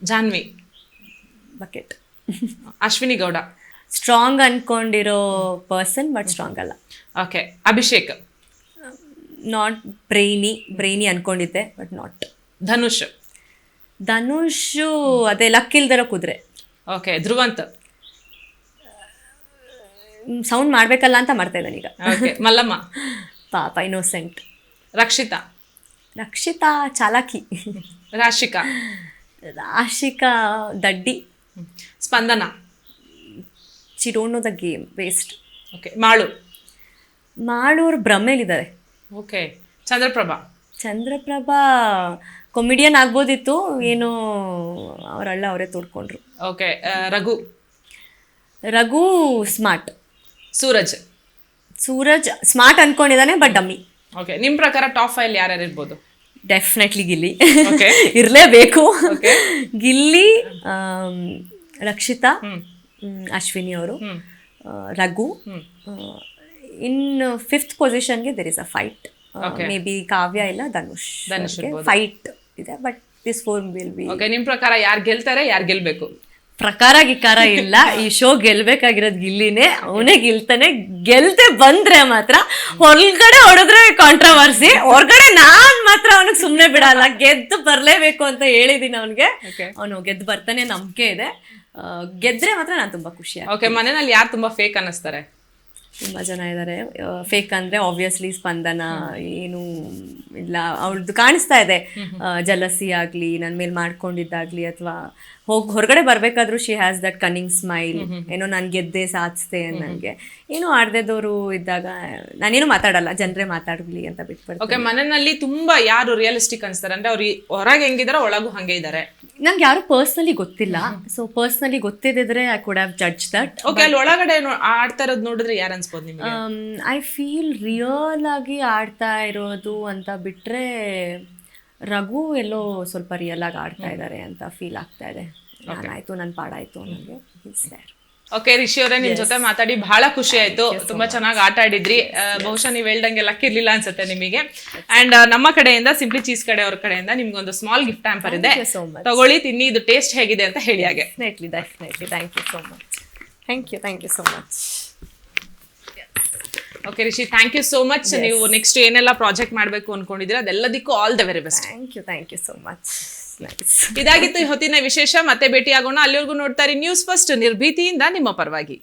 Janhvi. Bucket. Ashwini Gowda. Strong ಅನ್ಕೊಂಡಿರೋ ಪರ್ಸನ್ ಬಟ್ ಸ್ಟ್ರಾಂಗ್ ಅಲ್ಲ. ಓಕೆ. ಅಭಿಷೇಕ್. ನಾಟ್ ಬ್ರೈನಿ ಅನ್ಕೊಂಡಿದ್ದೆ ಬಟ್ ನಾಟ್. ಧನುಷ್. ಧನುಷು ಅದೇ ಲಕ್ಕಿಲ್ದರ ಕುದುರೆ. ಓಕೆ. ಧ್ರುವಂತ್. ಸೌಂಡ್ ಮಾಡ್ಬೇಕಲ್ಲ ಅಂತ ಮಾಡ್ತಾ ಇದ್ದಾನೆ ಈಗ. ಓಕೆ. ಮಲ್ಲಮ್ಮ. ಪಾಪ ಇನ್ನೋಸೆಂಟ್. ರಕ್ಷಿತಾ. ರಕ್ಷಿತಾ ಚಾಲಾಕಿ. ರಾಶಿಕಾ. ರಾಶಿಕಾ ದಡ್ಡಿ. Spandana. She don't know the game, waste. Okay. Malu. ಮಾಳೂರು ಭ್ರಮೇಲಿದ್ದಾರೆ. ಓಕೆ. ಚಂದ್ರಪ್ರಭಾ. ಚಂದ್ರಪ್ರಭಾ ಕಾಮಿಡಿಯನ್ ಆಗ್ಬೋದಿತ್ತು, ಏನೋ ಅವರಲ್ಲ ಅವರೇ ತೋಡ್ಕೊಂಡ್ರು. Okay. Raghu smart. Suraj smart ಅನ್ಕೊಂಡಿದ್ದಾನೆ ಬಟ್ ಡಮ್ಮಿ. ಓಕೆ. ನಿಮ್ ಪ್ರಕಾರ ಟಾಪ್ 5 ಯಾರ್ಯಾರು ಇರ್ಬೋದು? Definitely Gilli okay. ಇರಲೇಬೇಕು. ಗಿಲ್ಲಿ, ರಕ್ಷಿತಾ, ಅಶ್ವಿನಿ ಅವರು, ರಘು. ಇನ್ 5th ಪೊಸಿಷನ್ಗೆ there is a fight. Maybe Kavya ಇಲ್ಲ ಧನುಷ್ ಫೈಟ್ ಇದೆ, but this 4 will be. Okay. ನಿಮ್ ಪ್ರಕಾರ ಯಾರು ಗೆಲ್ತಾರೆ, ಯಾರು ಗೆಲ್ಬೇಕು? ಪ್ರಕಾರ ಗಿಕಾರ ಇಲ್ಲ, ಈ ಶೋ ಗೆಲ್ಬೇಕಾಗಿರೋದು ಗಿಲ್ಲಿನೇ, ಅವನೇ ಗೆಲ್ತಾನೆ. ಗೆಲ್ತೆ ಬಂದ್ರೆ ಮಾತ್ರ, ಹೊರಗಡೆ ಹೊಡೆದ್ರೆ ಕಾಂಟ್ರವರ್ಸಿ, ಹೊರಗಡೆ ನಾನ್ ಮಾತ್ರ ಅವನಿಗೆ ಸುಮ್ಮನೆ ಬಿಡಲ್ಲ, ಗೆದ್ದು ಬರ್ಲೇಬೇಕು ಅಂತ ಹೇಳಿದೀನಿ ಅವನಿಗೆ. ಅವನು ಗೆದ್ದು ಬರ್ತಾನೆ, ನಂಬಿಕೆ ಇದೆ. ಗೆದ್ರೆ ಮಾತ್ರ ನಾನು ತುಂಬಾ ಖುಷಿ. ಓಕೆ. ಮನೆಯಲ್ಲಿ ಯಾರು ತುಂಬಾ ಫೇಕ್ ಅನ್ನಿಸ್ತಾರೆ? ತುಂಬ ಜನ ಇದ್ದಾರೆ. ಫೇಕ್ ಅಂದರೆ ಆಬ್ವಿಯಸ್ಲಿ ಸ್ಪಂದನ, ಏನು ಇಲ್ಲ ಅವ್ರದ್ದು ಕಾಣಿಸ್ತಾ ಇದೆ. ಜಲಸಿ ಆಗಲಿ, ನನ್ನ ಮೇಲೆ ಮಾಡ್ಕೊಂಡಿದ್ದಾಗಲಿ, ಅಥವಾ ಹೊರಗಡೆ ಬರಬೇಕಾದ್ರೂ she has that cunning smile. ಏನೋ ನಾನು ಗೆದ್ದೆ ಸಾಧಿಸ್ದೆ ನನಗೆ. ಏನೋ ಆಡ್ದೇದವರು ಇದ್ದಾಗ ನಾನೇನು ಮಾತಾಡಲ್ಲ, ಜನರೇ ಮಾತಾಡಲಿ ಅಂತ ಬಿಟ್ಬಿಡ್ತೀನಿ. ಓಕೆ. ಮನೆಯಲ್ಲಿ ತುಂಬಾ ಯಾರು ರಿಯಲಿಸ್ಟಿಕ್ ಅನ್ಸ್ತಾರೆ ಅಂದ್ರೆ ಅವ್ರು ಹೊರಗೆ ಹೆಂಗಿದಾರೋ ಒಳಗೂ ಹಂಗೆ ಇದ್ದಾರೆ? ನಂಗೆ ಯಾರು ಪರ್ಸ್ನಲಿ ಗೊತ್ತಿಲ್ಲ, ಸೊ ಪರ್ಸ್ನಲಿ ಗೊತ್ತಿದ್ರೆ I could have judge that. Okay. ಅಲ್ಲಿ ಒಳಗಡೆ ಆಡ್ತಾ ಇರೋದು ನೋಡಿದ್ರೆ ಯಾರು ಅನ್ಸ್ಬೋದು ನಿಮಗೆ? ಐ ಫೀಲ್ ರಿಯಲ್ ಆಗಿ ಆಡ್ತಾ ಇರೋದು ಅಂತ ಬಿಟ್ರೆ ರಘು ಎಲ್ಲೋ ಸ್ವಲ್ಪ ರಿಯಲ್ ಆಗಿ ಆಡ್ತಾ ಇದ್ದಾರೆ ಅಂತ ಫೀಲ್ ಆಗ್ತಾ ಇದೆ. ನಾನಾಯ್ತು, ನನ್ನ ಪಾಡಾಯ್ತು ನನಗೆ. ಓಕೆ. ರಿಷಿ ಅವರೇ, ನಿಮ್ ಜೊತೆ ಮಾತಾಡಿ ಬಹಳ ಖುಷಿ ಆಯ್ತು. ತುಂಬಾ ಚೆನ್ನಾಗಿ ಆಟ ಆಡಿದ್ರಿ. ಬಹುಶಃ ನೀವು ಹೇಳ್ದಂಗೆ ಲಕ್ ಇರ್ಲಿಲ್ಲ ಅನ್ಸುತ್ತೆ ನಿಮಗೆ. ಅಂಡ್ ನಮ್ಮ ಕಡೆಯಿಂದ, ಸಿಂಪ್ಲಿ ಚೀಸ್ ಕಡೆ ಅವ್ರ ಕಡೆಯಿಂದ ನಿಮ್ಗೊಂದು ಸ್ಮಾಲ್ ಗಿಫ್ಟ್ ಹ್ಯಾಂಪರ್ ಇದೆ, ತಗೊಳ್ಳಿ, ತಿನ್ನಿ, ಇದು ಟೇಸ್ಟ್ ಹೇಗಿದೆ ಅಂತ ಹೇಳಿ. ಹಾಗೆ definitely. Thank you so much. Thank you so much. Okay Rishi, thank you so much. ನೀವು ನೆಕ್ಸ್ಟ್ ಏನೆಲ್ಲ ಪ್ರಾಜೆಕ್ಟ್ ಮಾಡಬೇಕು ಅನ್ಕೊಂಡಿದ್ದೀರಾ ಅದೆಲ್ಲದಕ್ಕೂ all the very best. Thank you so much. ಇದಾಗಿತ್ತು ಈ ಹೊತ್ತಿನ ವಿಶೇಷ. ಮತ್ತೆ ಭೇಟಿಯಾಗೋಣ. ಅಲ್ಲಿವರೆಗೂ ನೋಡ್ತಾ ಇರಿ ನ್ಯೂಸ್ ಫಸ್ಟ್, ನಿರ್ಭೀತಿಯಿಂದ ನಿಮ್ಮ ಪರವಾಗಿ.